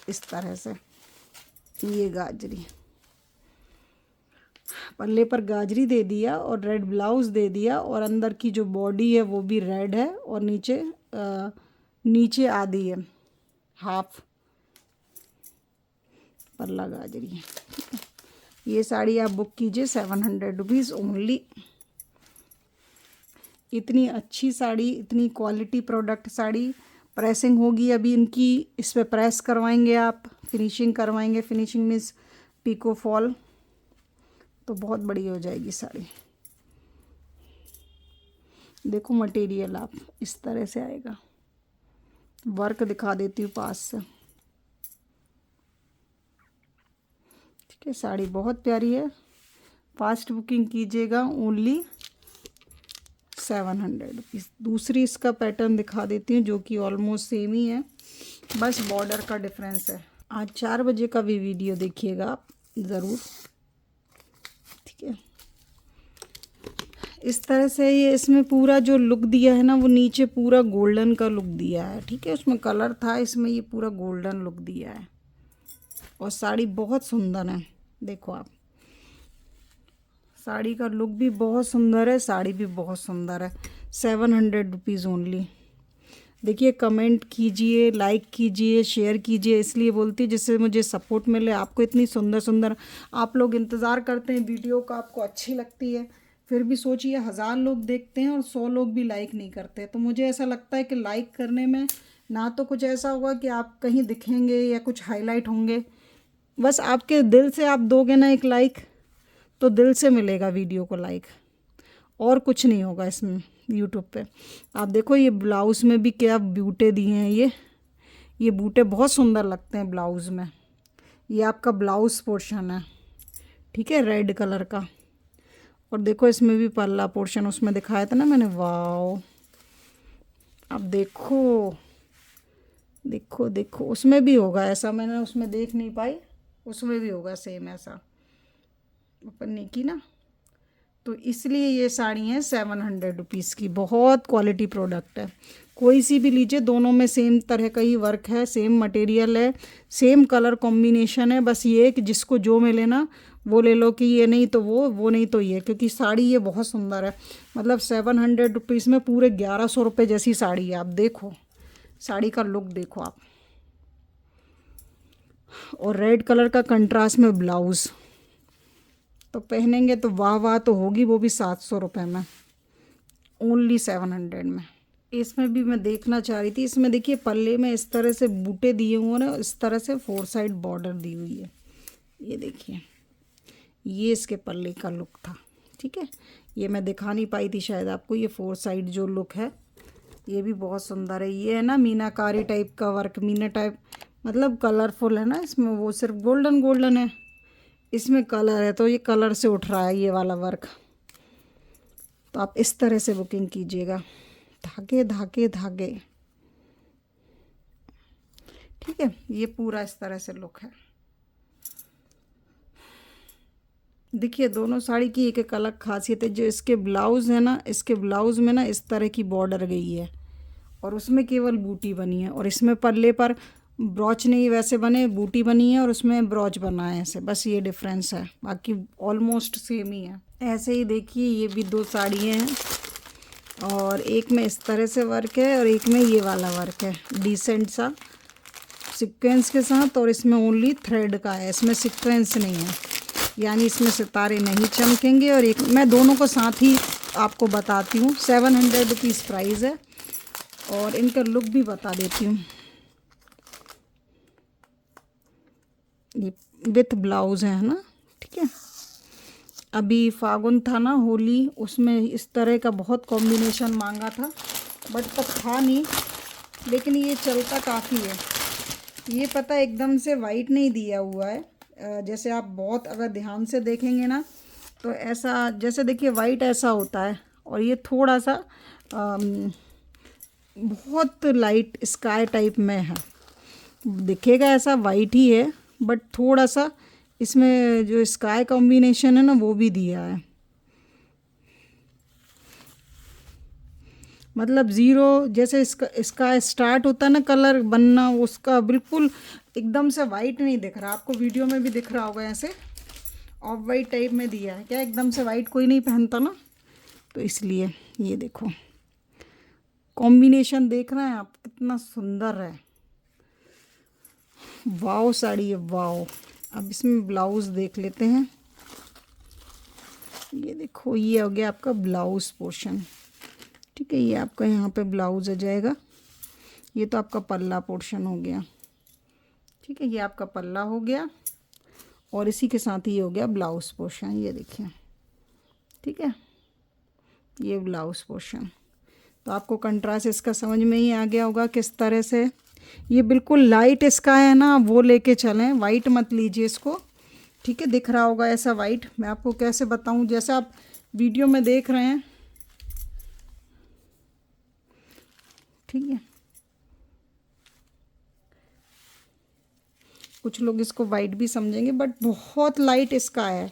इस तरह से ये गाजरी, पल्ले पर गाजरी दे दिया और रेड ब्लाउज़ दे दिया। और अंदर की जो बॉडी है वो भी रेड है, और नीचे आधी है हाफ पल्ला गाजरी है। ये साड़ी आप बुक कीजिए 700 रुपीज़ ओनली। इतनी अच्छी साड़ी, इतनी क्वालिटी प्रोडक्ट साड़ी। प्रेसिंग होगी अभी इनकी, इस पर प्रेस करवाएंगे आप, फिनिशिंग करवाएंगे। फिनिशिंग मीन्स पिको फॉल, तो बहुत बढ़िया हो जाएगी साड़ी। देखो मटेरियल आप इस तरह से आएगा। वर्क दिखा देती हूँ पास से। ठीक है, साड़ी बहुत प्यारी है। फास्ट बुकिंग कीजिएगा, ओनली 700 रुपीज़। दूसरी इसका पैटर्न दिखा देती हूँ जो कि ऑलमोस्ट सेम ही है, बस बॉर्डर का डिफरेंस है। आज 4 बजे का भी वीडियो देखिएगा आप ज़रूर। ठीक है, इस तरह से ये इसमें पूरा जो लुक दिया है ना, वो नीचे पूरा गोल्डन का लुक दिया है। ठीक है, उसमें कलर था, इसमें ये पूरा गोल्डन लुक दिया है। और साड़ी बहुत सुंदर है, देखो आप, साड़ी का लुक भी बहुत सुंदर है, साड़ी भी बहुत सुंदर है। 700 रुपीज़ ओनली। देखिए, कमेंट कीजिए, लाइक कीजिए, शेयर कीजिए, इसलिए बोलती है जिससे मुझे सपोर्ट मिले। आपको इतनी सुंदर सुंदर आप लोग इंतज़ार करते हैं वीडियो का, आपको अच्छी लगती है, फिर भी सोचिए 1000 लोग देखते हैं और 100 लोग भी लाइक नहीं करते। तो मुझे ऐसा लगता है कि लाइक करने में ना तो कुछ ऐसा होगा कि आप कहीं दिखेंगे या कुछ हाईलाइट होंगे, बस आपके दिल से आप दोगे ना एक लाइक, तो दिल से मिलेगा वीडियो को लाइक, और कुछ नहीं होगा इसमें यूट्यूब पे। आप देखो ये ब्लाउज़ में भी क्या बूटे दिए हैं, ये बूटे बहुत सुंदर लगते हैं ब्लाउज़ में। ये आपका ब्लाउज़ पोर्शन है, ठीक है, रेड कलर का। और देखो इसमें भी पल्ला पोर्शन उसमें दिखाया था ना मैंने, वाओ। अब देखो देखो देखो, उसमें भी होगा ऐसा, मैंने उसमें देख नहीं पाई, उसमें भी होगा सेम ऐसा पन्नी की ना। तो इसलिए ये साड़ी है 700 रुपीज़ की, बहुत क्वालिटी प्रोडक्ट है। कोई सी भी लीजिए, दोनों में सेम तरह का ही वर्क है, सेम मटेरियल है, सेम कलर कॉम्बिनेशन है। बस ये कि जिसको जो मिले ना वो ले लो, कि ये नहीं तो वो नहीं तो ये, क्योंकि साड़ी ये बहुत सुंदर है। मतलब 700 रुपीज़ में पूरे 1100 रुपये जैसी साड़ी है। आप देखो साड़ी का लुक देखो आप, और रेड कलर का कंट्रास्ट में ब्लाउज़, तो पहनेंगे तो वाह वाह तो होगी, वो भी 700 रुपये में, ओनली 700 में। इसमें भी मैं देखना चाह रही थी, इसमें देखिए पल्ले में इस तरह से बूटे दिए हुए हैं, इस तरह से 4 साइड बॉर्डर दी हुई है। ये देखिए, ये इसके पल्ले का लुक था। ठीक है, ये मैं दिखा नहीं पाई थी शायद आपको। ये 4 साइड जो लुक है ये भी बहुत सुंदर है। ये है ना मीनाकारी टाइप का वर्क, मीना टाइप, मतलब कलरफुल है ना इसमें, वो सिर्फ गोल्डन गोल्डन है, इसमें कलर है, तो ये कलर से उठ रहा है ये वाला वर्क। तो आप इस तरह से बुकिंग कीजिएगा, धागे धागे धागे। ठीक है, ये पूरा इस तरह से लुक है। देखिए दोनों साड़ी की एक एक अलग खासियत है। जो इसके ब्लाउज़ है ना, इसके ब्लाउज़ में ना इस तरह की बॉर्डर गई है, और उसमें केवल बूटी बनी है, और इसमें पल्ले पर ब्रॉच नहीं वैसे बने, बूटी बनी है और उसमें ब्रॉच बना है ऐसे, बस ये डिफरेंस है, बाकी ऑलमोस्ट सेम ही है। ऐसे ही देखिए ये भी 2 साड़ियाँ हैं, और एक में इस तरह से वर्क है और एक में ये वाला वर्क है डिसेंट सा सीक्वेंस के साथ, और इसमें ओनली थ्रेड का है, इसमें सीक्वेंस नहीं है, यानी इसमें सितारे नहीं चमकेंगे। और एक मैं दोनों को साथ ही आपको बताती हूँ। 700 रुपीज़ प्राइस है, और इनका लुक भी बता देती हूँ। ये विथ ब्लाउज़ है ना, ठीक है। अभी फागुन था ना, होली, उसमें इस तरह का बहुत कॉम्बिनेशन मांगा था, बट तब था नहीं, लेकिन ये चलता काफ़ी है। ये पता एकदम से वाइट नहीं दिया हुआ है, जैसे आप बहुत अगर ध्यान से देखेंगे ना, तो ऐसा जैसे देखिए वाइट ऐसा होता है, और ये थोड़ा सा बहुत लाइट स्काई टाइप में है, दिखेगा ऐसा वाइट ही है, बट थोड़ा सा इसमें जो स्काई कॉम्बिनेशन है ना वो भी दिया है। मतलब ज़ीरो जैसे इसका स्टार्ट होता है ना कलर बनना, उसका बिल्कुल एकदम से वाइट नहीं दिख रहा। आपको वीडियो में भी दिख रहा होगा, ऐसे ऑफ वाइट टाइप में दिया है। क्या एकदम से वाइट कोई नहीं पहनता ना, तो इसलिए ये देखो कॉम्बिनेशन देख रहे हैं आप, कितना सुंदर है। वाओ साड़ी है, वाओ। अब इसमें ब्लाउज़ देख लेते हैं। ये देखो, ये हो गया आपका ब्लाउज़ पोर्शन, ठीक है, ये आपका यहाँ पे ब्लाउज आ जाएगा। ये तो आपका पल्ला पोर्शन हो गया। ठीक है, ये आपका पल्ला हो गया और इसी के साथ ही हो गया ब्लाउज पोर्शन। ये देखिए, ठीक है, ये ब्लाउज पोर्शन। तो आपको कंट्रास्ट इसका समझ में ही आ गया होगा किस तरह से। ये बिल्कुल लाइट इसका है ना, वो लेके चलें, वाइट मत लीजिए इसको। ठीक है, दिख रहा होगा ऐसा वाइट। मैं आपको कैसे बताऊं, जैसा आप वीडियो में देख रहे हैं। ठीक है, कुछ लोग इसको वाइट भी समझेंगे, बट बहुत लाइट इसका है,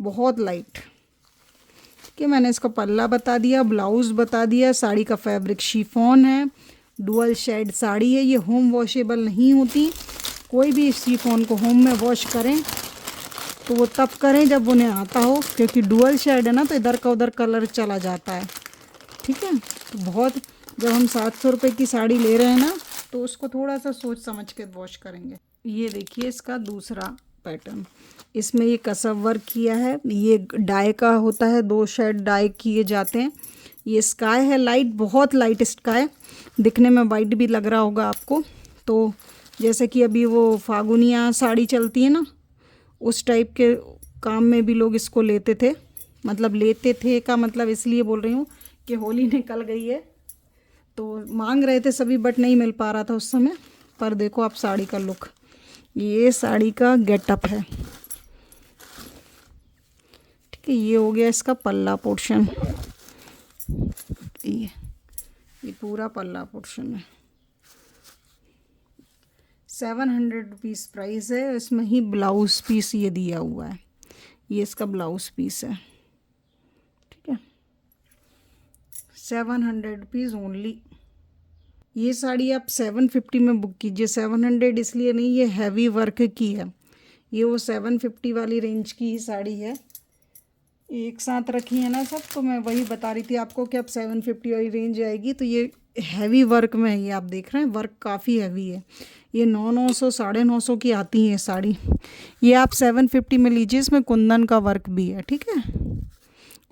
बहुत लाइट। ठीक है, मैंने इसका पल्ला बता दिया, ब्लाउज बता दिया। साड़ी का फैब्रिक शिफॉन है, डुअल शेड साड़ी है। ये होम वॉशेबल नहीं होती। कोई भी शिफॉन को होम में वॉश करें तो वो तब करें जब उन्हें आता हो, क्योंकि डुअल शेड है ना, तो इधर का उधर कलर चला जाता है। ठीक है, तो बहुत, जब हम 700 रुपये की साड़ी ले रहे हैं ना, तो उसको थोड़ा सा सोच समझ के वॉश करेंगे। ये देखिए इसका दूसरा पैटर्न, इसमें ये कसव वर्क किया है। ये डाई का होता है, 2 शेड डाई किए जाते हैं। ये स्काई है, लाइट, बहुत लाइट स्काई, दिखने में वाइट भी लग रहा होगा आपको। तो जैसे कि अभी वो फागुनिया साड़ी चलती है ना, उस टाइप के काम में भी लोग इसको लेते थे। मतलब लेते थे का मतलब इसलिए बोल रही हूँ कि होली निकल गई है तो मांग रहे थे सभी, बट नहीं मिल पा रहा था उस समय। पर देखो आप साड़ी का लुक, ये साड़ी का गेटअप है। ठीक है, ये हो गया इसका पल्ला पोर्शन। ये पूरा पल्ला पोर्शन है। 700 रुपीज़ प्राइस है। इसमें ही ब्लाउज पीस ये दिया हुआ है, ये इसका ब्लाउज पीस है। ठीक है, 700 रुपीज़ ओनली। ये साड़ी आप 750 में बुक कीजिए। 700 इसलिए नहीं, ये हैवी वर्क की है। ये वो 750 वाली रेंज की ही साड़ी है। एक साथ रखी है ना सब, तो मैं वही बता रही थी आपको कि अब 750 वाली रेंज आएगी। तो ये हैवी वर्क में है, ये आप देख रहे हैं, वर्क काफ़ी हैवी है। ये 900 950 की आती है साड़ी। ये आप 750 में लीजिए, इसमें कुंदन का वर्क भी है। ठीक है,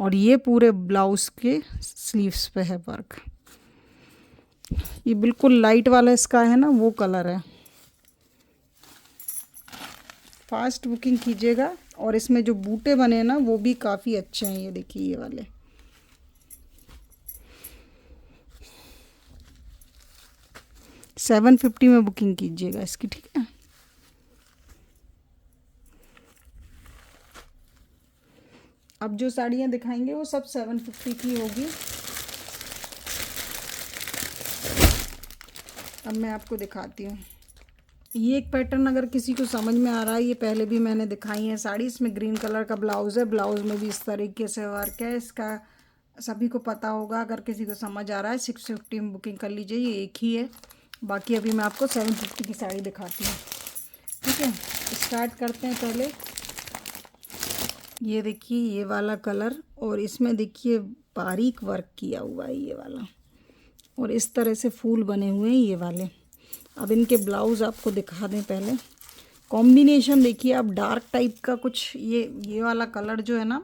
और ये पूरे ब्लाउज के स्लीव्स पे है वर्क। ये बिल्कुल लाइट वाला इसका है ना, वो कलर है। फास्ट बुकिंग कीजिएगा। और इसमें जो बूटे बने हैं ना, वो भी काफ़ी अच्छे हैं। ये देखिए, ये वाले 750 में बुकिंग कीजिएगा इसकी। ठीक है, अब जो साड़ियाँ दिखाएंगे वो सब 750 की होगी। अब मैं आपको दिखाती हूँ। ये एक पैटर्न अगर किसी को समझ में आ रहा है, ये पहले भी मैंने दिखाई है साड़ी। इसमें ग्रीन कलर का ब्लाउज़ है, ब्लाउज़ में भी इस तरीके से वर्क है। इसका सभी को पता होगा। अगर किसी को समझ आ रहा है 650 में बुकिंग कर लीजिए, ये एक ही है। बाकी अभी मैं आपको 750 की साड़ी दिखाती हूँ। ठीक है, स्टार्ट करते हैं पहले। ये देखिए, ये वाला कलर, और इसमें देखिए बारीक वर्क किया हुआ है ये वाला, और इस तरह से फूल बने हुए हैं ये वाले। अब इनके ब्लाउज़ आपको दिखा दें पहले। कॉम्बिनेशन देखिए आप, डार्क टाइप का कुछ, ये वाला कलर जो है ना,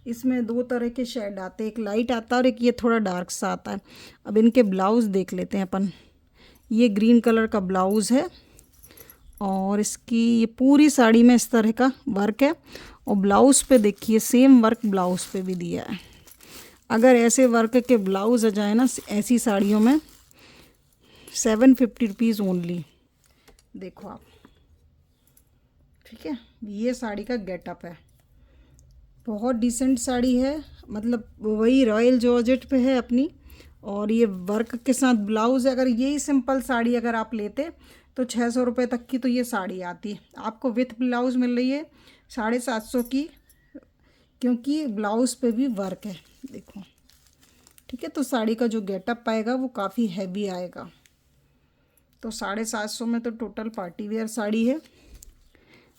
इसमें 2 तरह के शेड आते हैं, एक लाइट आता है और एक ये थोड़ा डार्क सा आता है। अब इनके ब्लाउज़ देख लेते हैं अपन। ये ग्रीन कलर का ब्लाउज़ है, और इसकी ये पूरी साड़ी में इस तरह का वर्क है। और ब्लाउज़ पे देखिए सेम वर्क ब्लाउज़ पे भी दिया है। अगर ऐसे वर्क के ब्लाउज़ आ जाए ना ऐसी साड़ियों में, 750 रुपीज़ ओनली। देखो आप, ठीक है, ये साड़ी का गेटअप है। बहुत डिसेंट साड़ी है, मतलब वही रॉयल जॉर्जेट पे है अपनी। और ये वर्क के साथ ब्लाउज़ है। अगर यही सिंपल साड़ी अगर आप लेते तो 600 रुपये तक की तो ये साड़ी आती। आपको विथ ब्लाउज़ मिल रही है 750 की, क्योंकि ब्लाउज़ पे भी वर्क है। देखो, ठीक है, तो साड़ी का जो गेटअप आएगा वो काफ़ी हैवी आएगा। तो 750 में तो टोटल पार्टी वेयर साड़ी है।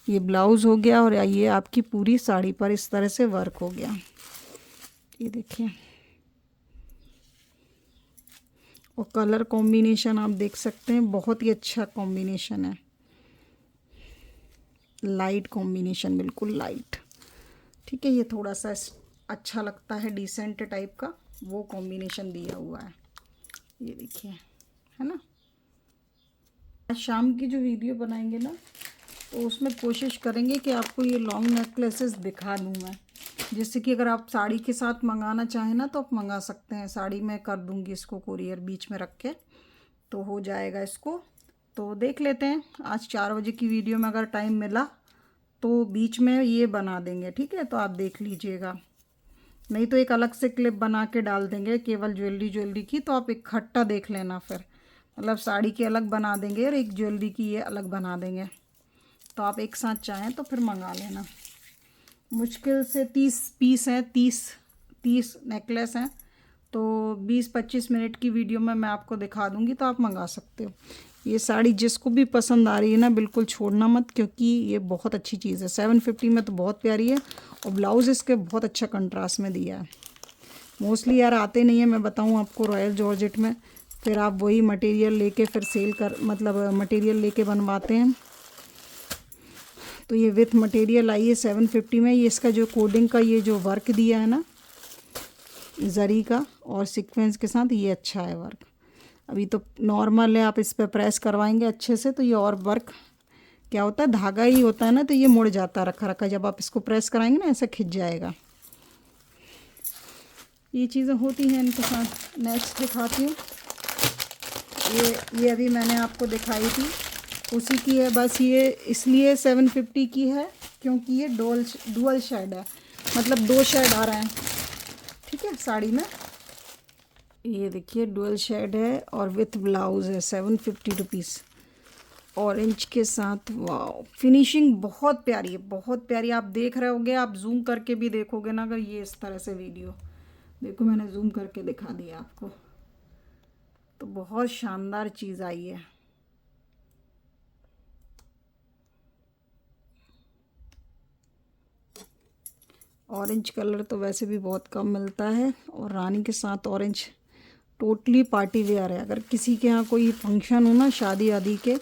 ये ब्लाउज़ हो गया, और ये आपकी पूरी साड़ी पर इस तरह से वर्क हो गया। ये देखिए, और कलर कॉम्बिनेशन आप देख सकते हैं, बहुत ही अच्छा कॉम्बिनेशन है। लाइट कॉम्बिनेशन, बिल्कुल लाइट। ठीक है, ये थोड़ा सा अच्छा लगता है, डिसेंट टाइप का। वो कॉम्बिनेशन दिया हुआ है, ये देखिए, है ना। आज शाम की जो वीडियो बनाएंगे ना, तो उसमें कोशिश करेंगे कि आपको ये लॉन्ग नेकलेसेस दिखा दूँ मैं, जिससे कि अगर आप साड़ी के साथ मंगाना चाहें ना तो आप मंगा सकते हैं। साड़ी मैं कर दूँगी इसको कोरियर बीच में रख के, तो हो जाएगा इसको। तो देख लेते हैं, आज 4 बजे की वीडियो में अगर टाइम मिला तो बीच में ये बना देंगे, ठीक है। तो आप देख लीजिएगा, नहीं तो एक अलग से क्लिप बना के डाल देंगे केवल ज्वेलरी की, तो आप इकट्ठा देख लेना फिर, मतलब साड़ी की अलग बना देंगे और एक ज्वेलरी की ये अलग बना देंगे। तो आप एक साथ चाहें तो फिर मंगा लेना। मुश्किल से 30 पीस हैं, 30 नेकलेस हैं, तो 20-25 मिनट की वीडियो में मैं आपको दिखा दूंगी, तो आप मंगा सकते हो। ये साड़ी जिसको भी पसंद आ रही है ना, बिल्कुल छोड़ना मत, क्योंकि ये बहुत अच्छी चीज़ है। 750 में तो बहुत प्यारी है, और ब्लाउज़ इसके बहुत अच्छा कंट्रास्ट में दिया है। मोस्टली यार आते नहीं है, मैं बताऊँ आपको, रॉयल जॉर्जेट में फिर आप वही मटेरियल लेके फिर सेल कर, मतलब मटेरियल लेके बनवाते हैं। तो ये विथ मटेरियल आई है 750 में। ये इसका जो कोडिंग का ये जो वर्क दिया है ना जरी का और सीक्वेंस के साथ, ये अच्छा है वर्क। अभी तो नॉर्मल है, आप इस पर प्रेस करवाएंगे अच्छे से तो ये और वर्क क्या होता है, धागा ही होता है ना, तो ये मुड़ जाता है रखा रखा, जब आप इसको प्रेस कराएंगे ना ऐसा खिंच जाएगा। ये चीज़ें होती हैं इनके साथ। नेक्स्ट दिखाती हूँ, ये अभी मैंने आपको दिखाई थी, उसी की है। बस ये इसलिए 750 की है क्योंकि ये डुअल शेड है, मतलब 2 शेड आ रहे हैं, ठीक है, साड़ी में। ये देखिए डुअल शेड है और विथ ब्लाउज़ है, 750 रुपीज़ ऑरेंज के साथ। वाओ, फिनिशिंग बहुत प्यारी है, बहुत प्यारी। आप देख रहे होगे, आप जूम करके भी देखोगे ना, अगर ये इस तरह से वीडियो देखो, मैंने जूम करके दिखा दिया आपको, तो बहुत शानदार चीज़ आई है। ऑरेंज कलर तो वैसे भी बहुत कम मिलता है, और रानी के साथ ऑरेंज टोटली पार्टी वेयर है। अगर किसी के यहाँ कोई फंक्शन हो ना, शादी आदि के,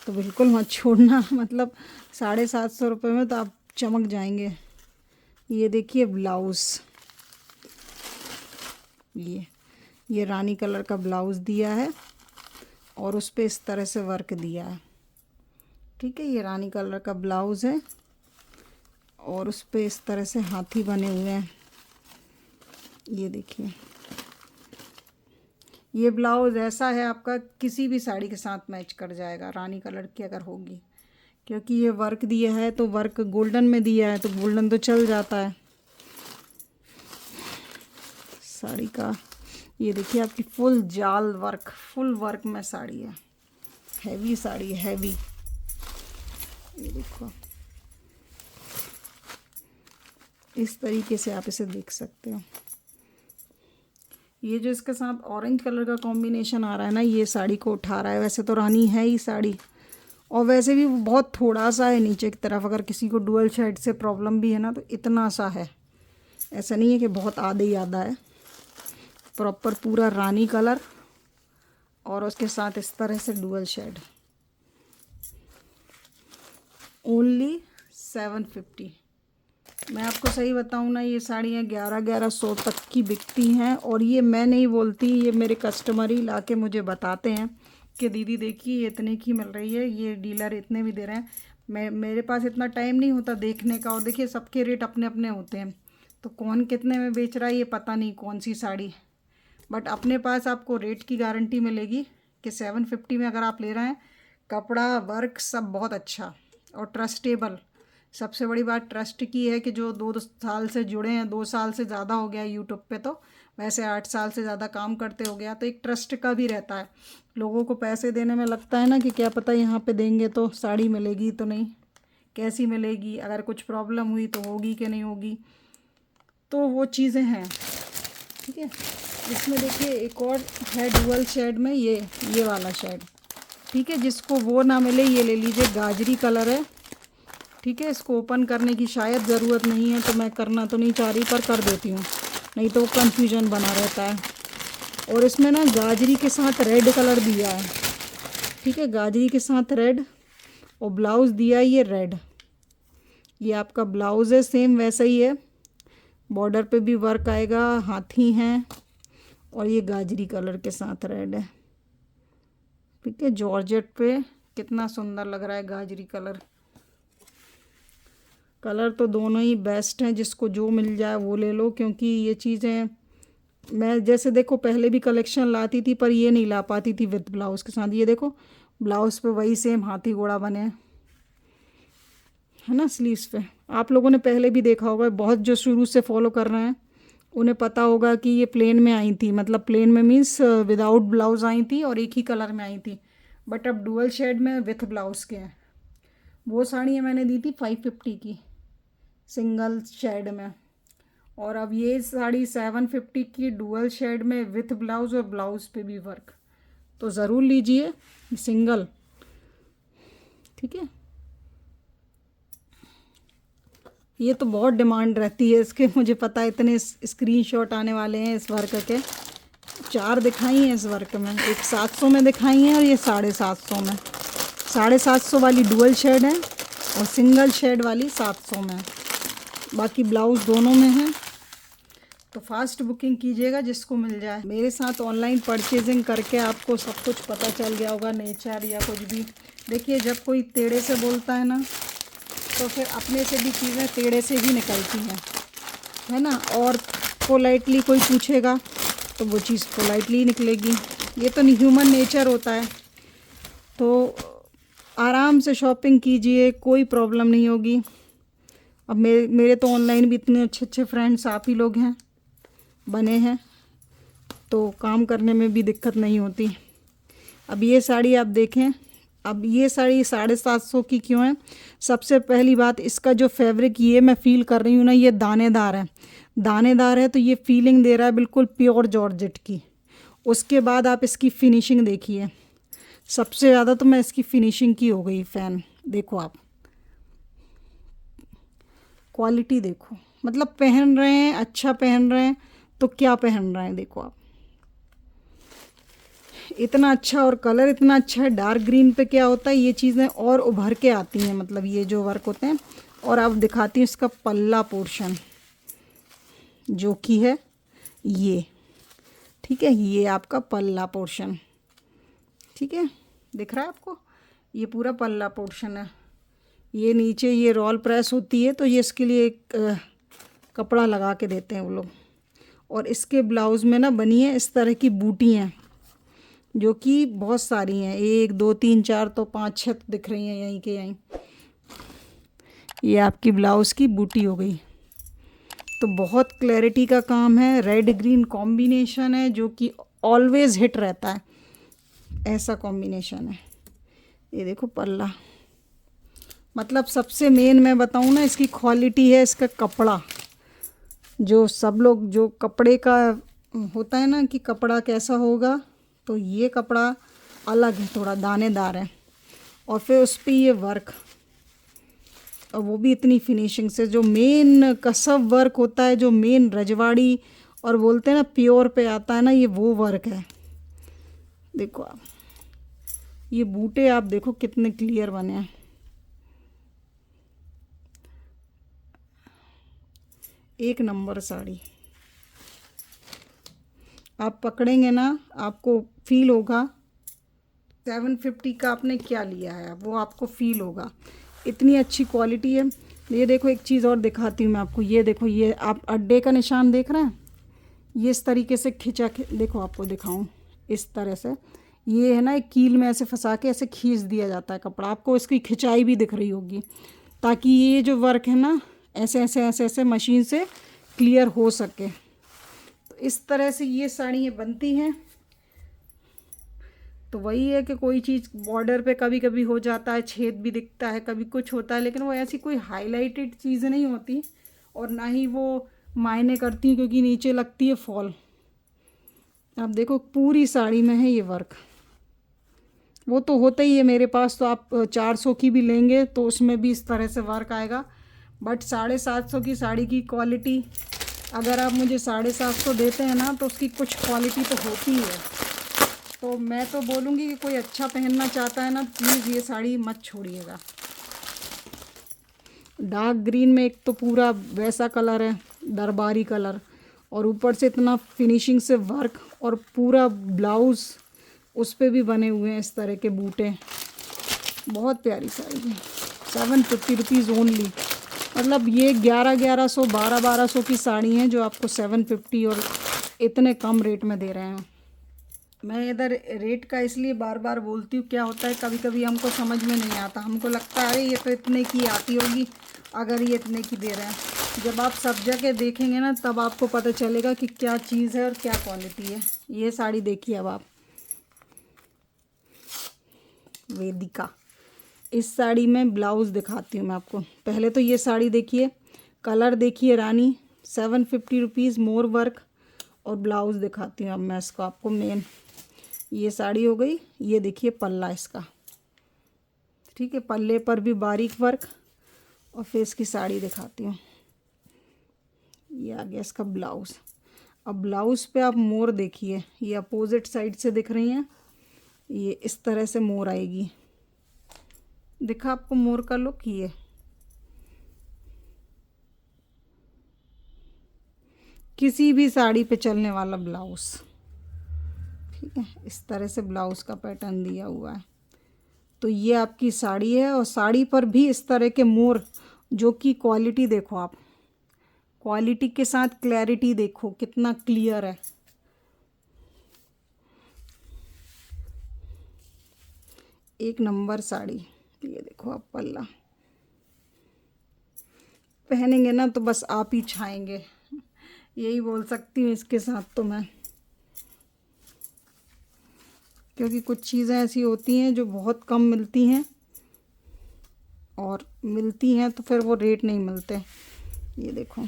तो बिल्कुल मत छोड़ना, मतलब 750 रुपये में तो आप चमक जाएंगे। ये देखिए ब्लाउज़, ये रानी कलर का ब्लाउज़ दिया है और उस पर इस तरह से वर्क दिया है, ठीक है। ये रानी कलर का ब्लाउज़ है और उस पर इस तरह से हाथी बने हुए हैं, ये देखिए। ये ब्लाउज़ ऐसा है आपका किसी भी साड़ी के साथ मैच कर जाएगा, रानी कलर की अगर होगी, क्योंकि ये वर्क दिया है, तो वर्क गोल्डन में दिया है, तो गोल्डन तो चल जाता है साड़ी का। ये देखिए आपकी फुल जाल वर्क, फुल वर्क में साड़ी है, हैवी साड़ी है, हैवी। ये देखो, इस तरीके से आप इसे देख सकते हो। ये जो इसके साथ ऑरेंज कलर का कॉम्बिनेशन आ रहा है ना, ये साड़ी को उठा रहा है। वैसे तो रानी है ही साड़ी, और वैसे भी बहुत थोड़ा सा है नीचे की तरफ। अगर किसी को डुअल शेड से प्रॉब्लम भी है ना, तो इतना सा है, ऐसा नहीं है कि बहुत आधे ही आधा है। प्रॉपर पूरा रानी कलर और उसके साथ इस तरह से डुअल शेड। ओनली 750। मैं आपको सही बताऊं ना, ये साड़ियाँ 1100 तक की बिकती हैं, और ये मैं नहीं बोलती, ये मेरे कस्टमर ही ला के मुझे बताते हैं कि दीदी देखिए ये इतने की मिल रही है, ये डीलर इतने भी दे रहे हैं। मेरे पास इतना टाइम नहीं होता देखने का, और देखिए सबके रेट अपने अपने होते हैं, तो कौन कितने में बेच रहा है ये पता नहीं, कौन सी साड़ी। बट अपने पास आपको रेट की गारंटी मिलेगी कि 750 में अगर आप ले रहे हैं, कपड़ा वर्क सब बहुत अच्छा और ट्रस्टेबल। सबसे बड़ी बात ट्रस्ट की है कि जो 2 साल से जुड़े हैं, 2 साल से ज़्यादा हो गया यूट्यूब पे, तो वैसे 8 साल से ज़्यादा काम करते हो गया, तो एक ट्रस्ट का भी रहता है। लोगों को पैसे देने में लगता है ना कि क्या पता यहाँ पे देंगे तो साड़ी मिलेगी, तो नहीं, कैसी मिलेगी, अगर कुछ प्रॉब्लम हुई तो होगी कि नहीं होगी, तो वो चीज़ें हैं, ठीक है। इसमें देखिए एक और है डुअल शेड में, ये वाला शेड, ठीक है। जिसको वो ना मिले, ये ले लीजिए, गाजरी कलर है, ठीक है। इसको ओपन करने की शायद ज़रूरत नहीं है, तो मैं करना तो नहीं चाह रही, पर कर देती हूँ, नहीं तो कंफ्यूजन बना रहता है। और इसमें ना गाजरी के साथ रेड कलर दिया है, ठीक है, गाजरी के साथ रेड, और ब्लाउज़ दिया है ये रेड। ये आपका ब्लाउज़ है, सेम वैसा ही है, बॉर्डर पे भी वर्क आएगा, हाथी हैं, और ये गाजरी कलर के साथ रेड है। ठीक है, जॉर्जेट पे कितना सुंदर लग रहा है गाजरी कलर। कलर तो दोनों ही बेस्ट हैं, जिसको जो मिल जाए वो ले लो, क्योंकि ये चीज़ें मैं जैसे देखो पहले भी कलेक्शन लाती थी पर ये नहीं ला पाती थी विद ब्लाउज़ के साथ। ये देखो ब्लाउज़ पे वही सेम हाथी घोड़ा बने हैं, है ना, स्लीव्स पे। आप लोगों ने पहले भी देखा होगा, बहुत जो शुरू से फॉलो कर रहे हैं उन्हें पता होगा कि ये प्लेन में आई थी, मतलब प्लेन में मीन्स विदाउट ब्लाउज़ आई थी और एक ही कलर में आई थी, बट अब डुअल शेड में विथ ब्लाउज़ के हैं। वो साड़ी मैंने दी थी 550 की सिंगल शेड में, और अब ये साड़ी 750 की डुअल शेड में विथ ब्लाउज़ और ब्लाउज़ पे भी वर्क। तो ज़रूर लीजिए सिंगल। ठीक है, ये तो बहुत डिमांड रहती है इसके, मुझे पता है इतने स्क्रीनशॉट आने वाले हैं इस वर्क के। 4 दिखाई हैं इस वर्क में, एक 700 में दिखाई हैं और ये 750 में। 750 वाली डुअल शेड है और सिंगल शेड वाली 700 में, बाकी ब्लाउज़ दोनों में है। तो फास्ट बुकिंग कीजिएगा जिसको मिल जाए। मेरे साथ ऑनलाइन परचेजिंग करके आपको सब कुछ पता चल गया होगा, नेचर या कुछ भी। देखिए जब कोई टेढ़े से बोलता है ना, तो फिर अपने से भी चीज़ें टेढ़े से ही निकलती हैं, है ना। और पोलाइटली कोई पूछेगा तो वो चीज़ पोलाइटली ही निकलेगी, ये तो ह्यूमन नेचर होता है। तो आराम से शॉपिंग कीजिए, कोई प्रॉब्लम नहीं होगी। अब मेरे तो ऑनलाइन भी इतने अच्छे अच्छे फ्रेंड्स आप ही लोग हैं बने हैं, तो काम करने में भी दिक्कत नहीं होती। अब ये साड़ी आप देखें, अब ये साड़ी 750 की क्यों है? सबसे पहली बात, इसका जो फैब्रिक ये मैं फ़ील कर रही हूँ ना, ये दानेदार है। दानेदार है तो ये फीलिंग दे रहा है बिल्कुल प्योर जॉर्जेट की। उसके बाद आप इसकी फिनिशिंग देखिए, सबसे ज़्यादा तो मैं इसकी फिनिशिंग की हो गई फ़ैन। देखो आप क्वालिटी देखो, मतलब पहन रहे हैं, अच्छा पहन रहे हैं तो क्या पहन रहे हैं, देखो आप इतना अच्छा, और कलर इतना अच्छा है। डार्क ग्रीन पे क्या होता है, ये चीज़ें और उभर के आती हैं, मतलब ये जो वर्क होते हैं। और अब दिखाती हूँ इसका पल्ला पोर्शन जो कि है ये। ठीक है, ये आपका पल्ला पोर्शन, ठीक है, दिख रहा है आपको, ये पूरा पल्ला पोर्शन है। ये नीचे ये रोल प्रेस होती है, तो ये इसके लिए एक कपड़ा लगा के देते हैं वो लोग। और इसके ब्लाउज़ में ना बनी है इस तरह की बूटियाँ, जो कि बहुत सारी हैं, 1 2 3 4 तो 5 6 दिख रही हैं यहीं के यहीं। ये आपकी ब्लाउज़ की बूटी हो गई। तो बहुत क्लैरिटी का काम है, रेड ग्रीन कॉम्बिनेशन है जो कि ऑलवेज़ हिट रहता है, ऐसा कॉम्बिनेशन है। ये देखो पल्ला, मतलब सबसे मेन मैं बताऊँ ना, इसकी क्वालिटी है इसका कपड़ा। जो सब लोग जो कपड़े का होता है ना कि कपड़ा कैसा होगा, तो ये कपड़ा अलग है, थोड़ा दानेदार है। और फिर उस पर ये वर्क, और वो भी इतनी फिनिशिंग से। जो मेन कसब वर्क होता है, जो मेन रजवाड़ी और बोलते हैं ना प्योर पे आता है ना, ये वो वर्क है। देखो आप ये बूटे आप देखो कितने क्लियर बने हैं। एक नंबर साड़ी, आप पकड़ेंगे ना आपको फील होगा 750 का आपने क्या लिया है, वो आपको फील होगा। इतनी अच्छी क्वालिटी है। ये देखो एक चीज़ और दिखाती हूँ मैं आपको, ये देखो, ये आप अड्डे का निशान देख रहे हैं, ये इस तरीके से देखो आपको दिखाऊं, इस तरह से ये है ना, एक कील में ऐसे फंसा के ऐसे खींच दिया जाता है कपड़ा। आपको इसकी खिंचाई भी दिख रही होगी, ताकि ये जो वर्क है ना ऐसे ऐसे ऐसे ऐसे मशीन से क्लियर हो सके। तो इस तरह से ये साड़ियाँ बनती हैं। तो वही है कि कोई चीज़ बॉर्डर पे कभी कभी हो जाता है, छेद भी दिखता है, कभी कुछ होता है, लेकिन वो ऐसी कोई हाईलाइटेड चीज़ें नहीं होती, और ना ही वो मायने करती हैं, क्योंकि नीचे लगती है फॉल। आप देखो पूरी साड़ी में है ये वर्क। वो तो होता ही है मेरे पास, तो आप 400 की भी लेंगे तो उसमें भी इस तरह से वर्क आएगा। बट 750 की साड़ी की क्वालिटी, अगर आप मुझे 750 देते हैं ना, तो उसकी कुछ क्वालिटी तो होती है। तो मैं तो बोलूँगी कि कोई अच्छा पहनना चाहता है ना, प्लीज़ ये साड़ी मत छोड़िएगा। डार्क ग्रीन में एक तो पूरा वैसा कलर है, दरबारी कलर, और ऊपर से इतना फिनिशिंग से वर्क, और पूरा ब्लाउज़ उस पे भी बने हुए हैं इस तरह के बूटे। बहुत प्यारी साड़ी है। 750 रुपीज़ ओनली। मतलब ये 1100 1200 की साड़ी हैं जो आपको 750 और इतने कम रेट में दे रहे हैं। मैं इधर रेट का इसलिए बार बार बोलती हूँ, क्या होता है कभी कभी हमको समझ में नहीं आता, हमको लगता है अरे ये तो इतने की आती होगी अगर ये इतने की दे रहे हैं। जब आप सब जगह देखेंगे ना तब आपको पता चलेगा कि क्या चीज़ है और क्या क्वालिटी है। ये साड़ी देखिए अब आप, वेदिका। इस साड़ी में ब्लाउज़ दिखाती हूँ मैं आपको। पहले तो ये साड़ी देखिए, कलर देखिए रानी, 750 रुपीज़, मोर वर्क, और ब्लाउज़ दिखाती हूँ अब मैं इसको आपको। मेन ये साड़ी हो गई। ये देखिए पल्ला इसका, ठीक है, पल्ले पर भी बारीक वर्क। और फिर इसकी साड़ी दिखाती हूँ। ये आ गया इसका ब्लाउज़। अब ब्लाउज़ पे आप मोर देखिए, ये अपोजिट साइड से दिख रही हैं, ये इस तरह से मोर आएगी। दिखा आपको मोर का लुक? ये किसी भी साड़ी पे चलने वाला ब्लाउज़, ठीक है। इस तरह से ब्लाउज़ का पैटर्न दिया हुआ है। तो ये आपकी साड़ी है, और साड़ी पर भी इस तरह के मोर, जो कि क्वालिटी देखो आप, क्वालिटी के साथ क्लैरिटी देखो कितना क्लियर है। एक नंबर साड़ी। ये देखो आप पल्ला, पहनेंगे ना तो बस आप ही छाएंगे, यही बोल सकती हूँ इसके साथ तो मैं। क्योंकि कुछ चीज़ें ऐसी होती हैं जो बहुत कम मिलती हैं, और मिलती हैं तो फिर वो रेट नहीं मिलते। ये देखो,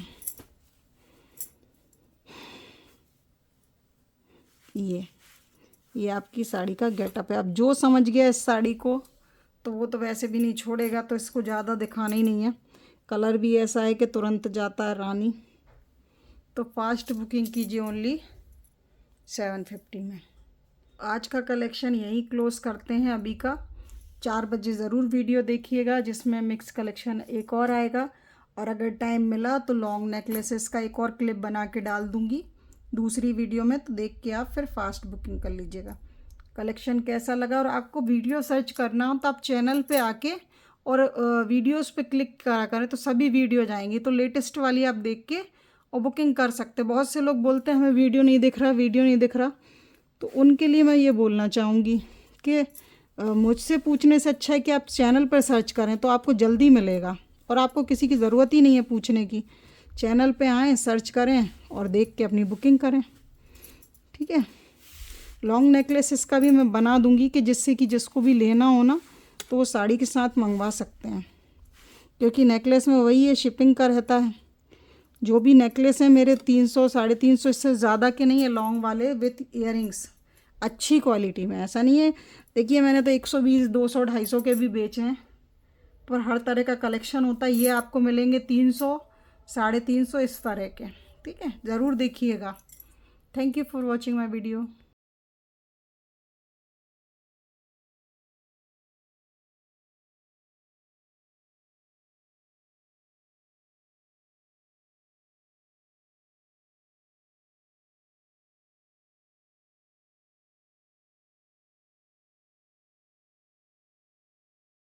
ये आपकी साड़ी का गेटअप है। अब जो समझ गया इस साड़ी को तो वो तो वैसे भी नहीं छोड़ेगा, तो इसको ज़्यादा दिखाना ही नहीं है। कलर भी ऐसा है कि तुरंत जाता है रानी। तो फास्ट बुकिंग कीजिए ओनली 750 में। आज का कलेक्शन यहीं क्लोज़ करते हैं अभी का। 4 बजे ज़रूर वीडियो देखिएगा जिसमें मिक्स कलेक्शन एक और आएगा, और अगर टाइम मिला तो लॉन्ग नेकलेसेस का एक और क्लिप बना के डाल दूँगी दूसरी वीडियो में, तो देख के आप फिर फास्ट बुकिंग कर लीजिएगा। कलेक्शन कैसा लगा, और आपको वीडियो सर्च करना हो तो आप चैनल पे आके और वीडियोस पे क्लिक करा करें तो सभी वीडियो जाएंगी, तो लेटेस्ट वाली आप देख के और बुकिंग कर सकते। बहुत से लोग बोलते हैं हमें वीडियो नहीं दिख रहा, वीडियो नहीं दिख रहा, तो उनके लिए मैं ये बोलना चाहूँगी कि मुझसे पूछने से अच्छा है कि आप चैनल पर सर्च करें, तो आपको जल्दी मिलेगा और आपको किसी की ज़रूरत ही नहीं है पूछने की। चैनल पे आएँ, सर्च करें और देख के अपनी बुकिंग करें, ठीक है। लॉन्ग नेकलेसेस का भी मैं बना दूंगी कि जिससे कि जिसको भी लेना हो ना तो वो साड़ी के साथ मंगवा सकते हैं, क्योंकि नेकलेस में वही है, शिपिंग का रहता है। जो भी नेकलेस है मेरे 300 350 इससे ज़्यादा के नहीं है, लॉन्ग वाले विथ ईयरिंग्स अच्छी क्वालिटी में। ऐसा नहीं है, देखिए मैंने तो 120 200 250 के भी बेचे हैं, पर हर तरह का कलेक्शन होता है। ये आपको मिलेंगे 300 350 इस तरह के, ठीक है। ज़रूर देखिएगा। Thank you for watching my video.